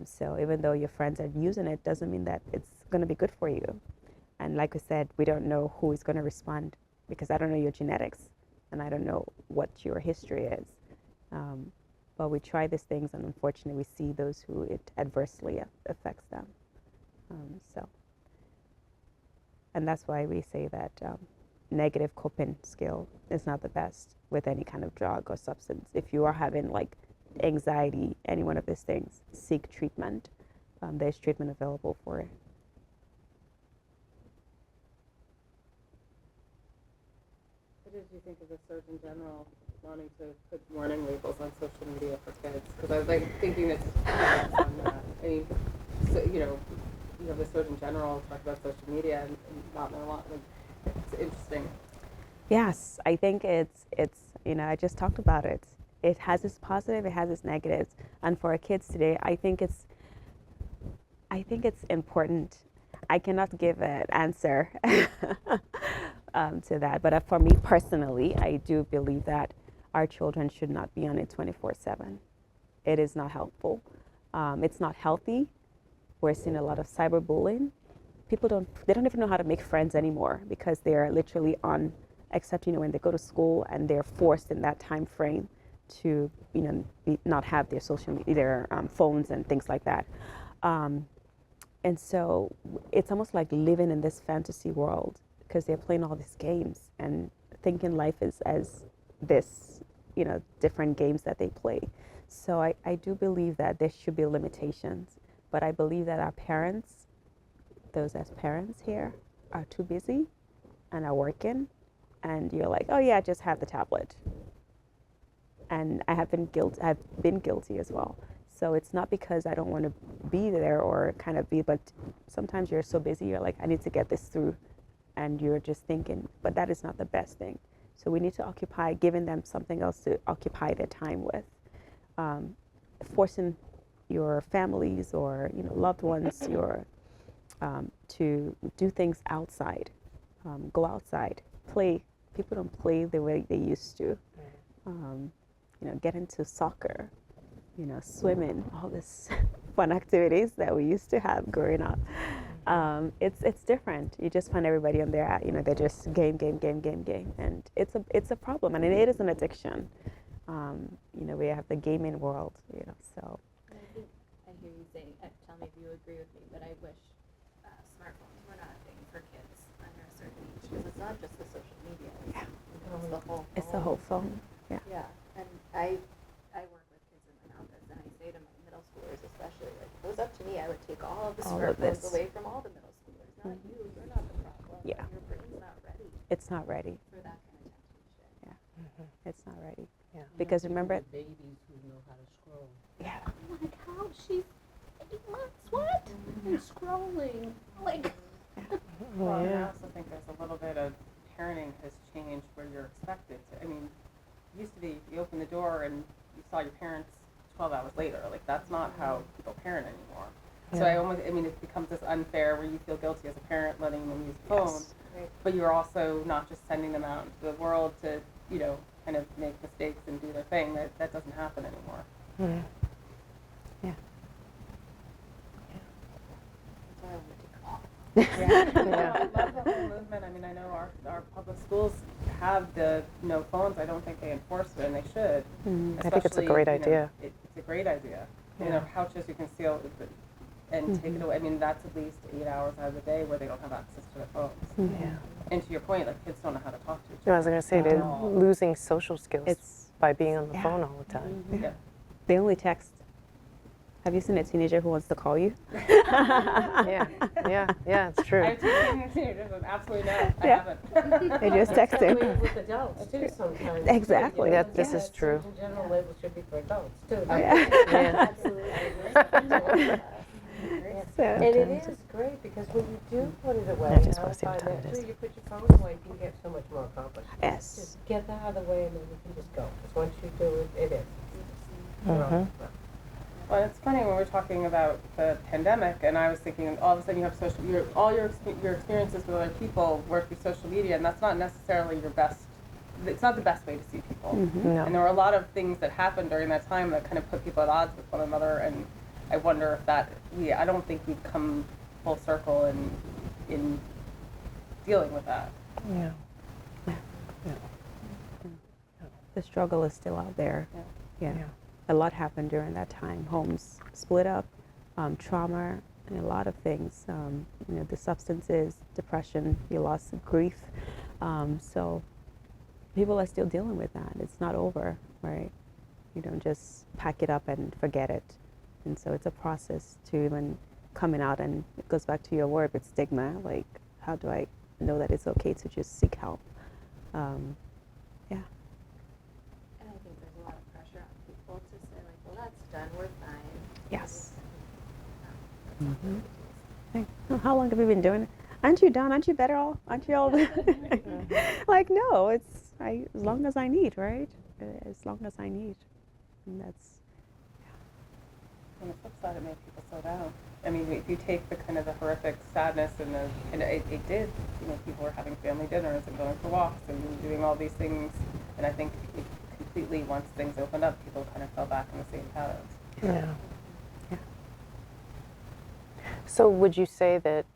Speaker 1: So even though your friends are using it, doesn't mean that it's going to be good for you. And like we said, we don't know who is going to respond because I don't know your genetics, and I don't know what your history is. But we try these things, and unfortunately, we see those who it adversely affects them. And that's why we say that negative coping skill is not the best with any kind of drug or substance. If you are having like anxiety, any one of these things, seek treatment. There's treatment available for it.
Speaker 3: What did you think of the Surgeon General wanting to put warning labels on social media for kids? Because I was like thinking it's on that. I mean, so, the Surgeon General talked about social media and not marijuana. It's interesting.
Speaker 1: Yes, I think it's I just talked about it. It has its positive, it has its negatives, and for our kids today, I think it's important. I cannot give an answer to that, but for me personally, I do believe that our children should not be on it 24/7. It is not helpful. It's not healthy. We're seeing a lot of cyberbullying. People don't even know how to make friends anymore because they're literally on, except when they go to school and they're forced in that time frame to not have their social media, their phones and things like that. And so it's almost like living in this fantasy world because they're playing all these games and thinking life is as this, different games that they play. So I do believe that there should be limitations, but I believe that our parents, those as parents here, are too busy and are working, and you're like, oh yeah, just have the tablet. And I've been guilty as well. So it's not because I don't want to be there or kind of be, but sometimes you're so busy, you're like, I need to get this through. And you're just thinking, but that is not the best thing. So we need to giving them something else to occupy their time with. Forcing your families or, loved ones, to do things outside, go outside, play. People don't play the way they used to. Get into soccer, swimming, all this fun activities that we used to have growing up. It's different. You just find everybody on there, they're just game, and it's a problem, and it is an addiction. We have the gaming world, so.
Speaker 5: I hear you saying, tell me if you agree with me, but I wish smartphones were not a thing for kids under a certain age, because it's not just the social media. It's the whole phone.
Speaker 1: It's the whole phone. Yeah.
Speaker 5: Yeah, and I work with kids in my office, and I say to my middle schoolers especially, like, if it was up to me, I would take all of the smartphones away from all the middle schoolers. Not you, you're not the problem.
Speaker 1: Yeah.
Speaker 5: Your brain's not ready
Speaker 1: It's not ready.
Speaker 5: for that kind of temptation.
Speaker 1: Yeah. It's not ready.
Speaker 2: Yeah.
Speaker 1: Because remember,
Speaker 4: Babies who know how to scroll.
Speaker 1: yeah.
Speaker 5: Like, how? She's 8 months? What? And scrolling. Like,
Speaker 3: Well, and I also think there's a little bit of parenting has changed where you're expected to. I mean, it used to be you open the door and you saw your parents 12 hours later. Like, that's not how people parent anymore. So it becomes this unfair where you feel guilty as a parent letting them use the phone,
Speaker 1: Yes.
Speaker 3: but you're also not just sending them out into the world to, kind of make mistakes and do their thing. That doesn't happen anymore.
Speaker 2: Mm.
Speaker 1: Yeah.
Speaker 5: that's why I want to take off.
Speaker 3: Yeah. I love the whole movement. I mean, I know our public schools have the no phones. I don't think they enforce it, and they should.
Speaker 1: Mm.
Speaker 2: I think it's a
Speaker 3: Especially,
Speaker 2: great idea.
Speaker 3: It's a great idea.
Speaker 2: Yeah.
Speaker 3: In our couches, you can see all and take it away. I mean, that's at least 8 hours out of the day where they don't have access to their phones.
Speaker 2: Yeah.
Speaker 3: And to your point, like kids don't know how to talk to each
Speaker 2: No, I
Speaker 3: other.
Speaker 2: was going to say they're losing social skills
Speaker 1: It's
Speaker 2: by being on the
Speaker 1: yeah.
Speaker 2: phone all the time.
Speaker 3: Yeah.
Speaker 1: They only text. Have you seen a teenager who wants to call you?
Speaker 2: Yeah, it's true.
Speaker 3: I have two teenagers, and absolutely not. I
Speaker 1: Yeah.
Speaker 3: haven't.
Speaker 1: They just
Speaker 4: That's
Speaker 1: text
Speaker 4: that
Speaker 1: him.
Speaker 4: way with adults too sometimes.
Speaker 1: Exactly.
Speaker 4: You know,
Speaker 2: That- this is true.
Speaker 4: Surgeon General label should be for adults too.
Speaker 2: Yeah.
Speaker 5: Absolutely.
Speaker 1: So,
Speaker 4: And it is great because when you do put it away,
Speaker 2: I just
Speaker 4: I
Speaker 2: wanna see what
Speaker 4: find
Speaker 2: time
Speaker 4: that
Speaker 2: it is.
Speaker 4: too, you put your phone away, you can get so much more accomplished.
Speaker 1: yes.
Speaker 4: Just get that out of the way and then you can just go. Because once you do it, it is.
Speaker 2: Mhm.
Speaker 3: Well, it's funny when we're talking about the pandemic, and I was thinking, all of a sudden you have all your experiences with other people work through social media, and that's not necessarily your best. It's not the best way to see people.
Speaker 2: No.
Speaker 3: And there were a lot of things that happened during that time that kind of put people at odds with one another, and I wonder if I don't think we've come full circle in dealing with that.
Speaker 2: Yeah.
Speaker 1: The struggle is still out there. Yeah.
Speaker 2: Yeah.
Speaker 1: A lot happened during that time. Homes split up, trauma, and a lot of things. The substances, depression, you lost grief. So people are still dealing with that. It's not over, right? You don't just pack it up and forget it. And so it's a process to even coming out, and it goes back to your word with stigma. Like, how do I know that it's okay to just seek help?
Speaker 5: And I think there's a lot of pressure on people to say like, well, that's done, we're fine.
Speaker 1: Yes.
Speaker 5: Mm-hmm.
Speaker 1: Hey, how long have you been doing it? Aren't you done? Aren't you better all? Aren't you all? Like, no, it's as long as I need, right? As long as I need. And that's,
Speaker 3: On the flip side, it made people slow down. I mean, if you take the kind of the horrific sadness and it did, people were having family dinners and going for walks and doing all these things, and I think it completely, once things opened up, people kind of fell back in the same patterns.
Speaker 2: Yeah.
Speaker 1: yeah.
Speaker 2: So would you say that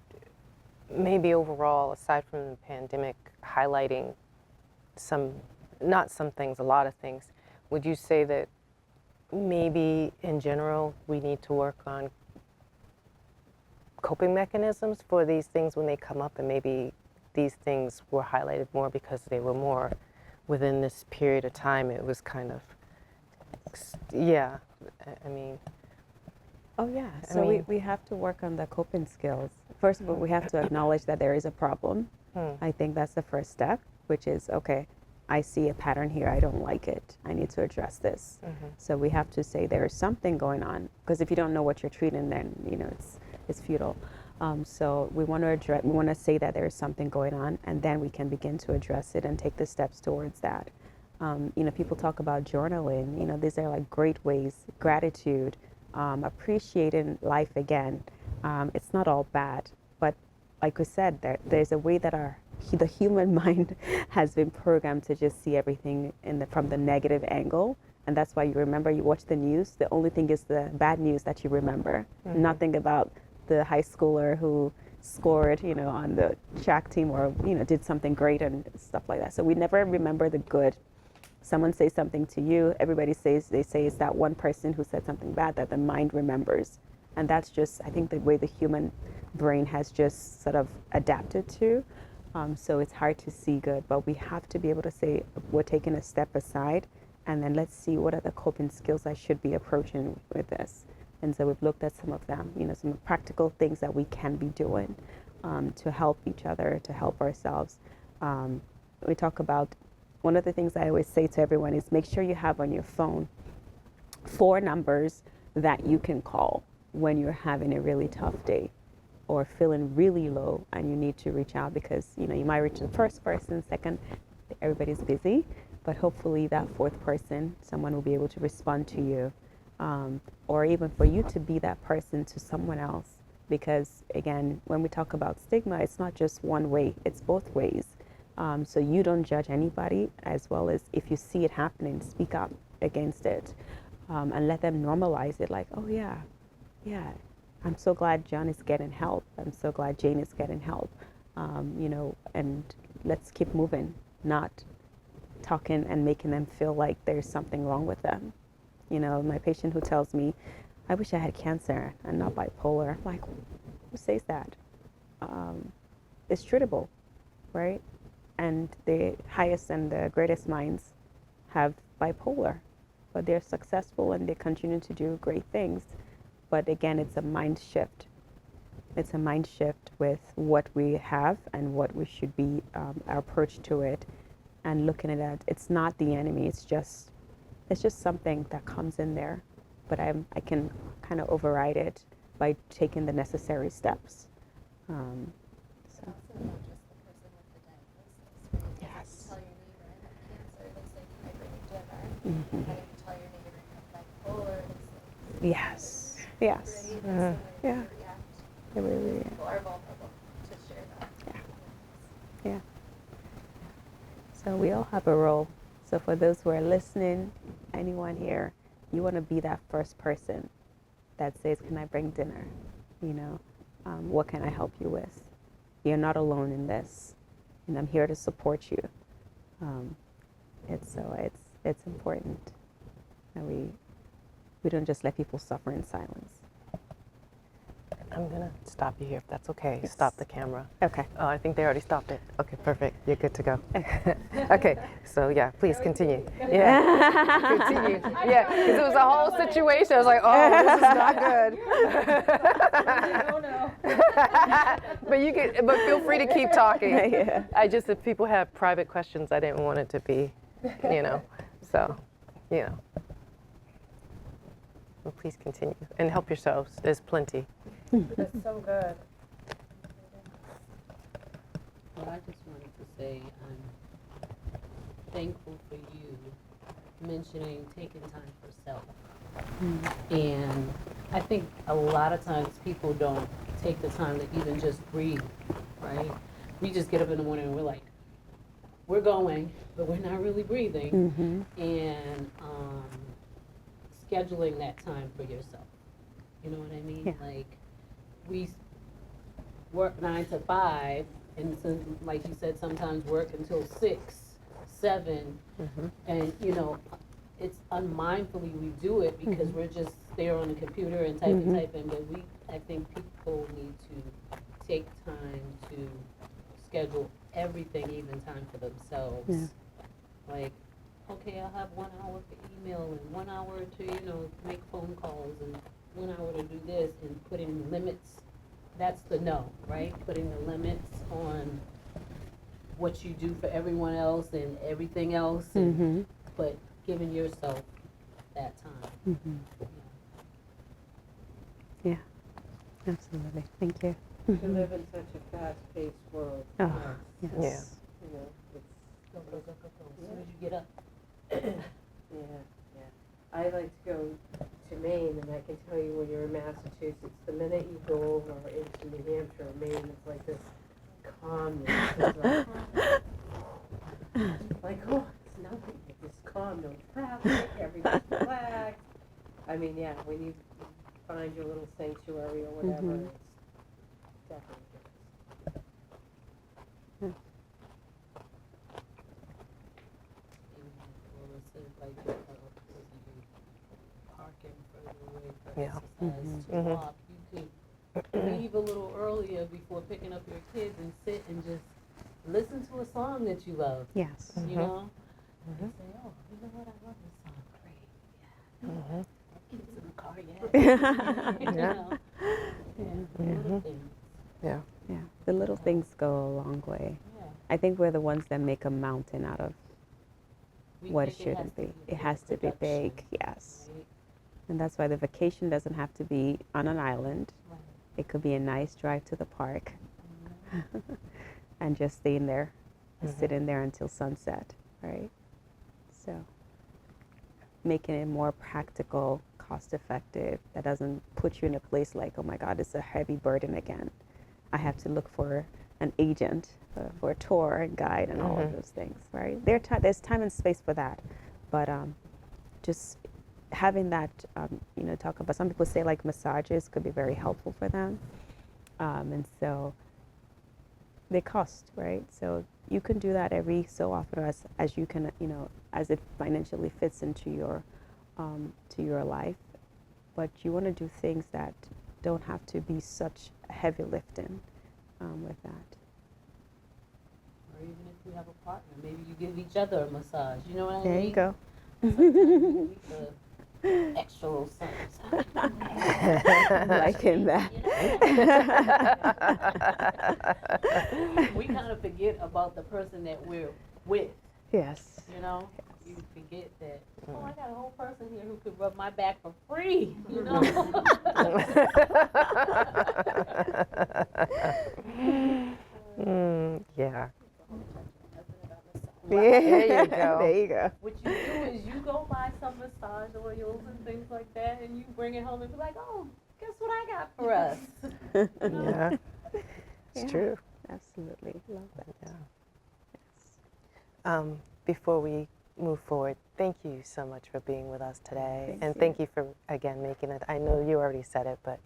Speaker 2: maybe overall, aside from the pandemic highlighting not some things, a lot of things, would you say that maybe in general we need to work on coping mechanisms for these things when they come up, and maybe these things were highlighted more because they were more within this period of time? It was kind of, yeah, I mean.
Speaker 1: Oh, yeah.
Speaker 2: I
Speaker 1: So
Speaker 2: mean-
Speaker 1: we have to work on the coping skills. First of all, we have to acknowledge that there is a problem. I think that's the first step, which is, okay, I see a pattern here. I don't like it. I need to address this. So we have to say there is something going on, because if you don't know what you're treating, then it's futile. So we want to say that there is something going on, and then we can begin to address it and take the steps towards that. People talk about journaling. These are like great ways. Gratitude, appreciating life again. It's not all bad, but like we said, there's a way that the human mind has been programmed to just see everything from the negative angle. And that's why you watch the news, the only thing is the bad news that you remember. Nothing about the high schooler who scored, on the track team, or, did something great and stuff like that. So we never remember the good. Someone says something to you, they say it's that one person who said something bad that the mind remembers. And that's just, I think, the way the human brain has just sort of adapted to. So it's hard to see good, but we have to be able to say, we're taking a step aside, and then let's see what are the coping skills I should be approaching with this. And so we've looked at some of them, some practical things that we can be doing to help each other, to help ourselves. We talk about, one of the things I always say to everyone is make sure you have on your phone 4 numbers that you can call when you're having a really tough day or feeling really low and you need to reach out, because you might reach the first person, second, everybody's busy, but hopefully that 4th person, someone will be able to respond to you, or even for you to be that person to someone else. Because again, when we talk about stigma, it's not just one way, it's both ways. So you don't judge anybody, as well as if you see it happening, speak up against it, and let them normalize it. Like, oh yeah, I'm so glad John is getting help. I'm so glad Jane is getting help. And let's keep moving, not talking and making them feel like there's something wrong with them. My patient who tells me, I wish I had cancer and not bipolar. Like, who says that? It's treatable, right? And the highest and the greatest minds have bipolar, but they're successful and they continue to do great things. But again, it's a mind shift. It's a mind shift with what we have and what we should be, our approach to it, and looking at it. It's not the enemy. It's just something that comes in there, but I can kind of override it by taking the necessary steps. So.
Speaker 5: Also not just the person with the diagnosis, right?
Speaker 1: Yes.
Speaker 5: If you tell your neighbor I have cancer, it looks like can I bring you dinner?
Speaker 1: Mhm.
Speaker 5: And if you tell your neighbor you have bipolar, it looks like
Speaker 1: Yes. Yes.
Speaker 5: right? That's the way
Speaker 1: Yeah.
Speaker 5: we react.
Speaker 1: It really is.
Speaker 5: People are vulnerable to share that.
Speaker 1: Yeah. So we all have a role. So for those who are listening, anyone here, you want to be that first person that says, "Can I bring dinner? You know, what can I help you with? You're not alone in this, and I'm here to support you." It's important that we don't just let people suffer in silence.
Speaker 2: I'm gonna stop you here if that's okay.
Speaker 1: Yes.
Speaker 2: Stop the camera.
Speaker 1: Okay.
Speaker 2: Oh, I think they already stopped it. Okay, perfect. You're good to go. Okay, so yeah, please continue. Yeah, continue. Yeah, because it was a whole situation. I was like, oh, this is not good.
Speaker 3: Oh no.
Speaker 2: But feel free to keep talking.
Speaker 1: Yeah.
Speaker 2: I just, if people have private questions, I didn't want it to be, so. Well, please continue and help yourselves. There's plenty.
Speaker 3: That's so good.
Speaker 6: Well, I just wanted to say I'm thankful for you mentioning taking time for self. And I think a lot of times people don't take the time to even just breathe, right? We just get up in the morning and we're like, we're going, but we're not really breathing.
Speaker 1: Mm-hmm.
Speaker 6: And scheduling that time for yourself. You know what I mean?
Speaker 1: Yeah.
Speaker 6: Like, we work 9 to 5, and so, like you said, sometimes work until 6, 7, and it's unmindfully we do it because we're just there on the computer and typing, but I think people need to take time to schedule everything, even time for themselves.
Speaker 1: Yeah.
Speaker 6: Like, okay, I'll have 1 hour for email and 1 hour to, make phone calls and 1 hour to do this, and putting limits. That's the no, right? Putting the limits on what you do for everyone else and everything else, and, but giving yourself that time.
Speaker 1: Mm-hmm. Yeah, absolutely. Thank you.
Speaker 4: We live in such a fast-paced world.
Speaker 1: Oh, yes.
Speaker 2: Yeah.
Speaker 4: It's,
Speaker 6: Go, go, go, go, go. As soon as you get up.
Speaker 4: yeah. I like to go to Maine, and I can tell you when you're in Massachusetts, the minute you go over into New Hampshire or Maine, it's like this calmness. It's like, oh, it's nothing. It's just calm, no traffic, everybody's relaxed. I mean, yeah, when you find your little sanctuary or whatever, it's definitely different.
Speaker 6: Well, it says like, parking further away for
Speaker 2: Yeah.
Speaker 6: exercise to walk. You could leave a little earlier before picking up your kids and sit and just listen to a song that you love.
Speaker 1: Yes.
Speaker 6: You know? And say, oh, you know what, I love this song. Great. Yeah. Kids in the car yet. You know? Yeah. Little things.
Speaker 2: Yeah.
Speaker 1: Yeah. The little things go a long way.
Speaker 6: Yeah.
Speaker 1: I think we're the ones that make a mountain out of
Speaker 6: We
Speaker 1: what it
Speaker 6: think has
Speaker 1: shouldn't
Speaker 6: to
Speaker 1: be. It has to be big,
Speaker 6: production,
Speaker 1: yes.
Speaker 6: right?
Speaker 1: And that's why the vacation doesn't have to be on an island.
Speaker 6: Right.
Speaker 1: It could be a nice drive to the park and just stay in there, sit in there until sunset, right? So making it more practical, cost effective, that doesn't put you in a place like, oh my God, it's a heavy burden again. I have to look for an agent, for a tour and guide and all of those things, right? There's time and space for that, but just having that, talk about, some people say like massages could be very helpful for them, and so they cost, right? So you can do that every so often as you can, as it financially fits into your life, but you want to do things that don't have to be such heavy lifting with that.
Speaker 6: Or even if you have a partner, maybe you give each other a massage. You know what I mean?
Speaker 1: There you go.
Speaker 6: Sometimes you need the extra little something.
Speaker 1: Liking that.
Speaker 6: We kind of forget about the person that we're with.
Speaker 1: Yes.
Speaker 6: You know, you forget that. Oh, I got a whole person here who could rub my back for free. You know.
Speaker 2: Yeah.
Speaker 1: Yeah.
Speaker 2: There you go.
Speaker 1: There you go.
Speaker 6: What you do is you go buy some massage oils and things like that, and you bring it home and be like, oh, guess what I got for us? You know?
Speaker 2: Yeah. It's
Speaker 1: Yeah.
Speaker 2: true.
Speaker 1: Absolutely. Love that.
Speaker 2: Yeah.
Speaker 1: Yes.
Speaker 2: Before we move forward, thank you so much for being with us today. Thank you for, again, making it. I know you already said it, but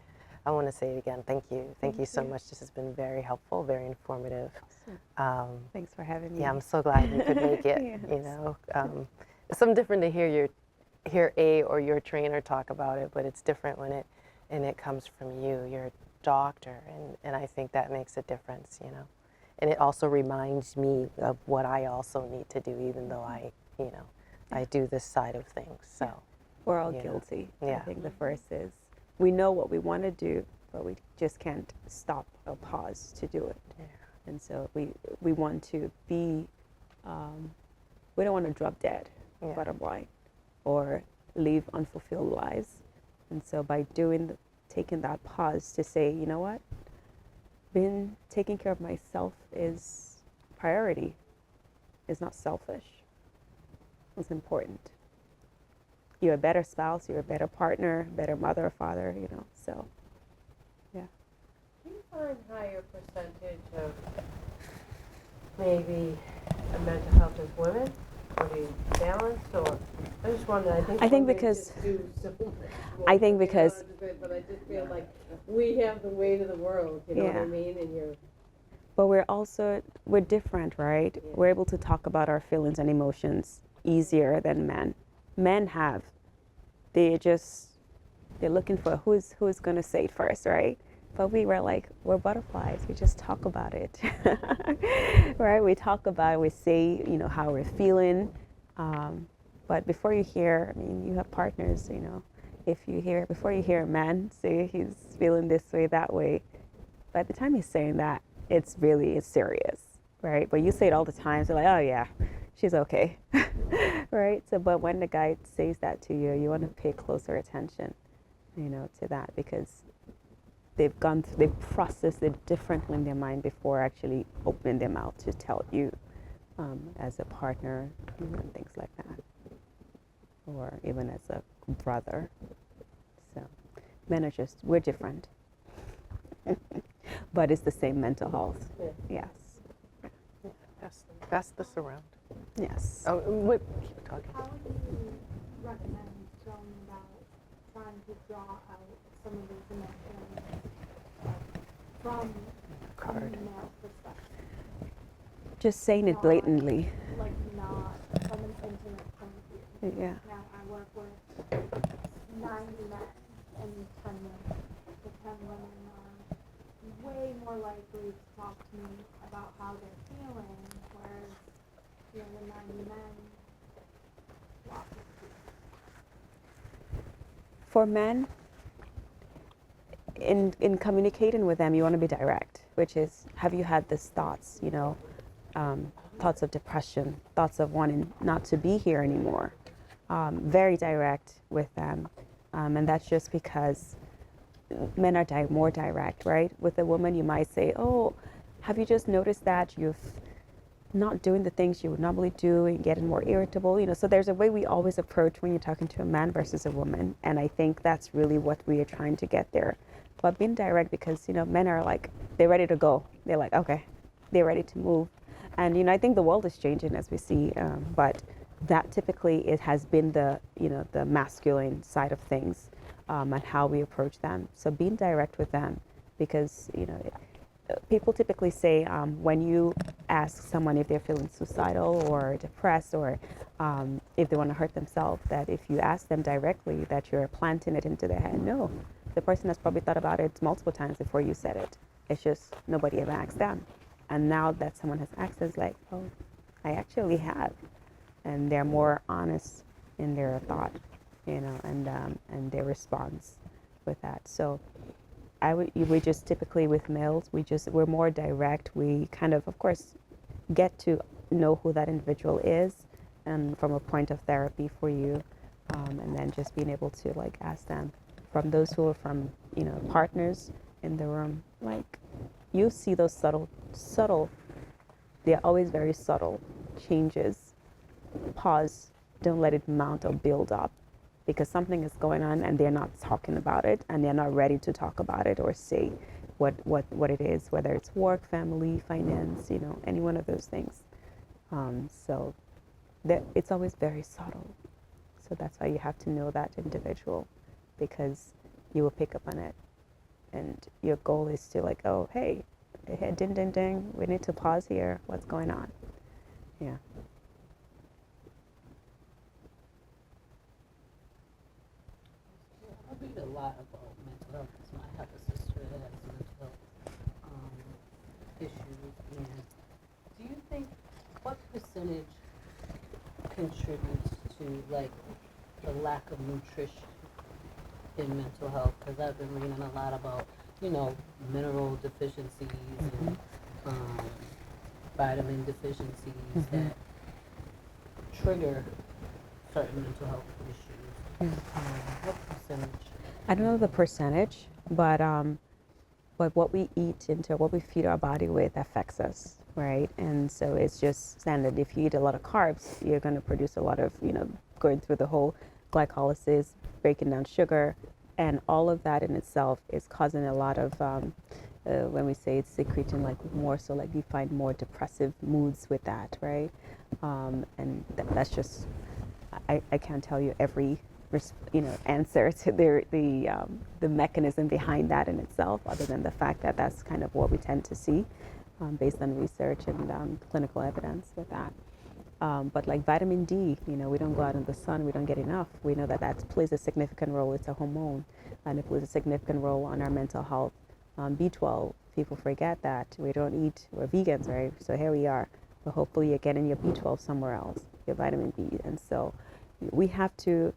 Speaker 2: I want to say it again. Thank you. Thank you so much. This has been very helpful, very informative.
Speaker 1: Thanks for having me.
Speaker 2: Yeah, I'm so glad you could make it.
Speaker 1: Yes.
Speaker 2: You know, it's something different to hear your trainer talk about it, but it's different when it comes from you. You're a doctor, and I think that makes a difference. You know, and it also reminds me of what I also need to do, even though I do this side of things. So
Speaker 1: We're all
Speaker 2: Yeah.
Speaker 1: guilty.
Speaker 2: Yeah.
Speaker 1: I think the first is we know what we want to do, but we just can't stop or pause to do it.
Speaker 2: Yeah.
Speaker 1: And so we want to be, we don't want to drop dead,
Speaker 2: Yeah.
Speaker 1: bottom line, or live unfulfilled lives. And so by taking that pause to say, you know what, taking care of myself is priority. It's not selfish. It's important. You're a better spouse, you're a better partner, better mother or father, so yeah.
Speaker 4: Do you find higher percentage of maybe mental health as women? Or do you balance, or I just wonder,
Speaker 1: I think
Speaker 4: women
Speaker 1: because-
Speaker 4: just do so much more
Speaker 1: I think
Speaker 4: than
Speaker 1: because-
Speaker 4: others, but I just feel like we have the weight of the world, you know what
Speaker 1: Yeah.
Speaker 4: I mean? And you're
Speaker 1: But we're different, right?
Speaker 4: Yeah.
Speaker 1: We're able to talk about our feelings and emotions easier than men. Men they're looking for who's going to say it first, right? But we're butterflies. We just talk about it, right? We talk about it. We say, how we're feeling. But before you hear, you have partners, before you hear a man say he's feeling this way, that way, by the time he's saying that, it's serious, right? But you say it all the time, so like, oh yeah, she's okay, right? So, but when the guy says that to you, you want to pay closer attention, to that, because they've processed it differently in their mind before actually opening their mouth to tell you, as a partner, and things like that, or even as a brother. So, men we're different. But it's the same mental health.
Speaker 4: Yeah.
Speaker 1: Yes.
Speaker 2: Pass this around.
Speaker 1: Yes.
Speaker 2: Oh, keep talking.
Speaker 5: How would you recommend going about trying to draw out some of these emotions from a male perspective?
Speaker 1: Just saying it blatantly.
Speaker 5: Like not from an intimate point of view.
Speaker 1: Yeah.
Speaker 5: Now I work with 90 men and 10 women. The 10 women are way more likely to talk to me about how they're feeling, whereas the 90 men lots of
Speaker 1: For men, in communicating with them, you want to be direct, which is, have you had these thoughts, thoughts of depression, thoughts of wanting not to be here anymore? Very direct with them. And that's just because men are more direct, right? With a woman, you might say, oh, have you just noticed that you've not doing the things you would normally do and getting more irritable, so there's a way we always approach when you're talking to a man versus a woman, and I think that's really what we are trying to get there. But being direct, because men are like, they're ready to go, they're like, okay, they're ready to move, and I think the world is changing as we see, but that typically has been the the masculine side of things, and how we approach them. So being direct with them, because people typically say when you ask someone if they're feeling suicidal or depressed or if they want to hurt themselves, that if you ask them directly, that you're planting it into their head. No, the person has probably thought about it multiple times before you said it. It's just nobody ever asked them. And now that someone has asked, it's like, oh, I actually have. And they're more honest in their thought, and their response with that. So we just typically with males, we're more direct. We kind of course, get to know who that individual is, and from a point of therapy for you, and then just being able to like ask them. From those who are from partners in the room, like you see those subtle. They're always very subtle changes. Pause. Don't let it mount or build up, because something is going on and they're not talking about it, and they're not ready to talk about it or say what it is, whether it's work, family, finance, any one of those things. So it's always very subtle. So that's why you have to know that individual, because you will pick up on it. And your goal is to like, oh, hey, ding, ding, ding, we need to pause here. What's going on? Yeah.
Speaker 6: I read a lot about mental health because I have a sister that has mental health issues. And do you think what percentage contributes to like the lack of nutrition in mental health? Because I've been reading a lot about mineral deficiencies and vitamin deficiencies that trigger certain mental health issues. What percentage?
Speaker 1: I don't know the percentage, but what we eat what we feed our body with affects us, right? And so it's just standard. If you eat a lot of carbs, you're going to produce a lot of, going through the whole glycolysis, breaking down sugar, and all of that in itself is causing a lot of, when we say it's secreting, like more so like you find more depressive moods with that, right? And that's just, I can't tell you every answer to the mechanism behind that in itself, other than the fact that that's kind of what we tend to see based on research and clinical evidence with that. But like vitamin D, we don't go out in the sun, we don't get enough. We know that plays a significant role. It's a hormone, and it plays a significant role on our mental health. B12, people forget that we don't eat, we're vegans, right? So here we are, but hopefully you're getting your B12 somewhere else, your vitamin B. And so we have to,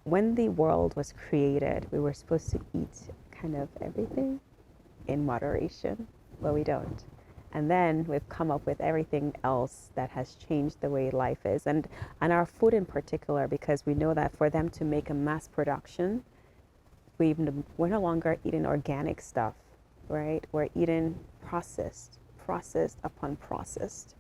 Speaker 1: when the world was created, we were supposed to eat kind of everything in moderation, but we don't. And then we've come up with everything else that has changed the way life is, and our food in particular, because we know that for them to make a mass production, we're no longer eating organic stuff, right? We're eating processed upon processed,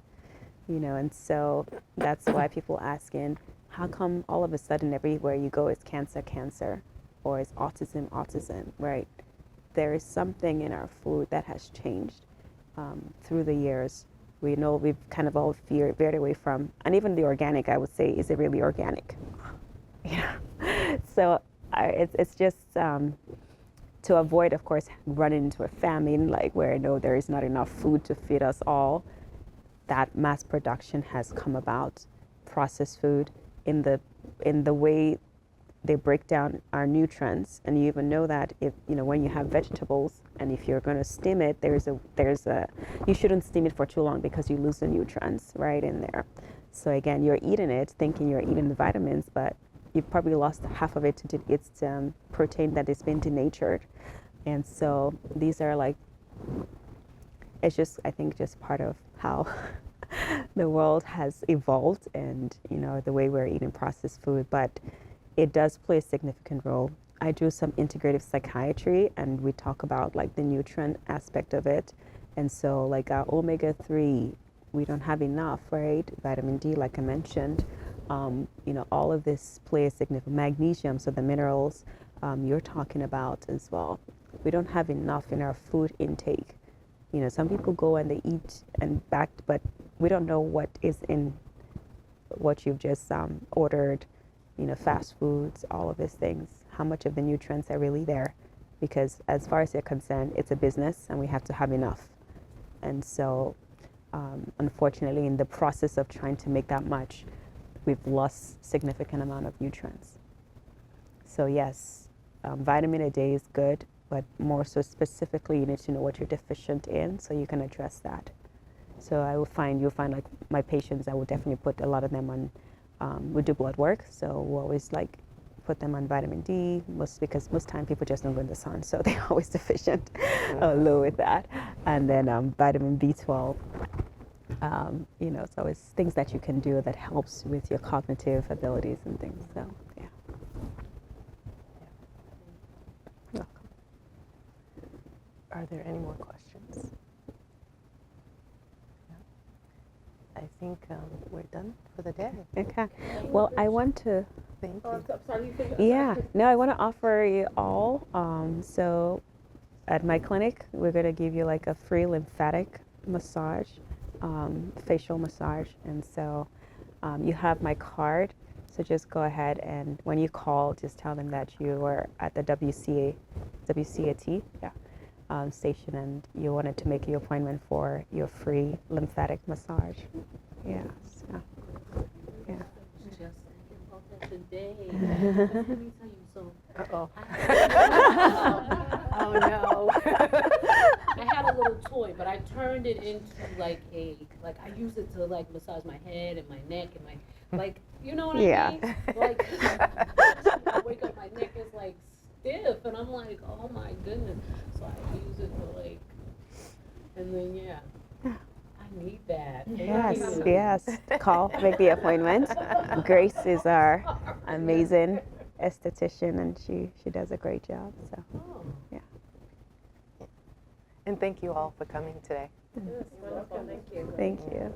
Speaker 1: and so that's why people asking, how come all of a sudden everywhere you go is cancer, or is autism, right? There is something in our food that has changed through the years. We know we've kind of all veered away from, and even the organic, I would say, is it really organic? So it's just to avoid, of course, running into a famine, like where I know there is not enough food to feed us all. That mass production has come about, processed food, in the way they break down our nutrients. And you even know that if when you have vegetables, and if you're going to steam it, you shouldn't steam it for too long because you lose the nutrients right in there. So again, you're eating it thinking you're eating the vitamins, but you've probably lost half of it to its protein that has been denatured. And so these are like, it's just, I think, just part of how the world has evolved, and the way we're eating processed food. But it does play a significant role. I do some integrative psychiatry, and we talk about like the nutrient aspect of it. And so like our omega-3, we don't have enough, right? Vitamin D, like I mentioned, all of this plays significant. Magnesium, so the minerals you're talking about as well. We don't have enough in our food intake. Some people go and they eat and back, but we don't know what is in what you've just ordered, fast foods, all of these things, how much of the nutrients are really there. because as far as they're concerned, it's a business and we have to have enough. And so, unfortunately, in the process of trying to make that much, we've lost significant amount of nutrients. So yes, vitamin a day is good, but more so specifically, you need to know what you're deficient in so you can address that. So you'll find like my patients, I will definitely put a lot of them on, we do blood work, so we'll always like put them on vitamin D, because most time people just don't go in the sun, so they're always deficient or low with that. And then vitamin B12, so it's things that you can do that helps with your cognitive abilities and things, so yeah. You're welcome.
Speaker 2: Are there any more questions? No? I think we're done for the day.
Speaker 1: Okay, well, I want to,
Speaker 2: Thank you.
Speaker 4: I'm sorry, you think.
Speaker 1: yeah, no, I want to offer you all, so at my clinic, we're going to give you like a free lymphatic massage, facial massage. And so you have my card. So just go ahead and when you call, just tell them that you were at the WCAT station and you wanted to make your appointment for your free lymphatic massage. Yeah, so, yeah.
Speaker 6: Just thinking about that today. Let me tell you, so
Speaker 2: Uh-oh.
Speaker 6: oh no. I had a little toy, but I turned it into like I use it to like massage my head and my neck and my, like, you know what
Speaker 1: Yeah.
Speaker 6: I mean? Like, I wake up, my neck is like stiff and I'm like, oh my goodness. So I use it for like, and then yeah. I need that.
Speaker 1: Yes,
Speaker 6: Thank you.
Speaker 1: yes. Call, make the appointment. Grace is our amazing esthetician, and she does a great job. So,
Speaker 6: Oh.
Speaker 1: yeah.
Speaker 2: And thank you all for coming today.
Speaker 4: Yes, wonderful, thank you.
Speaker 1: Thank you.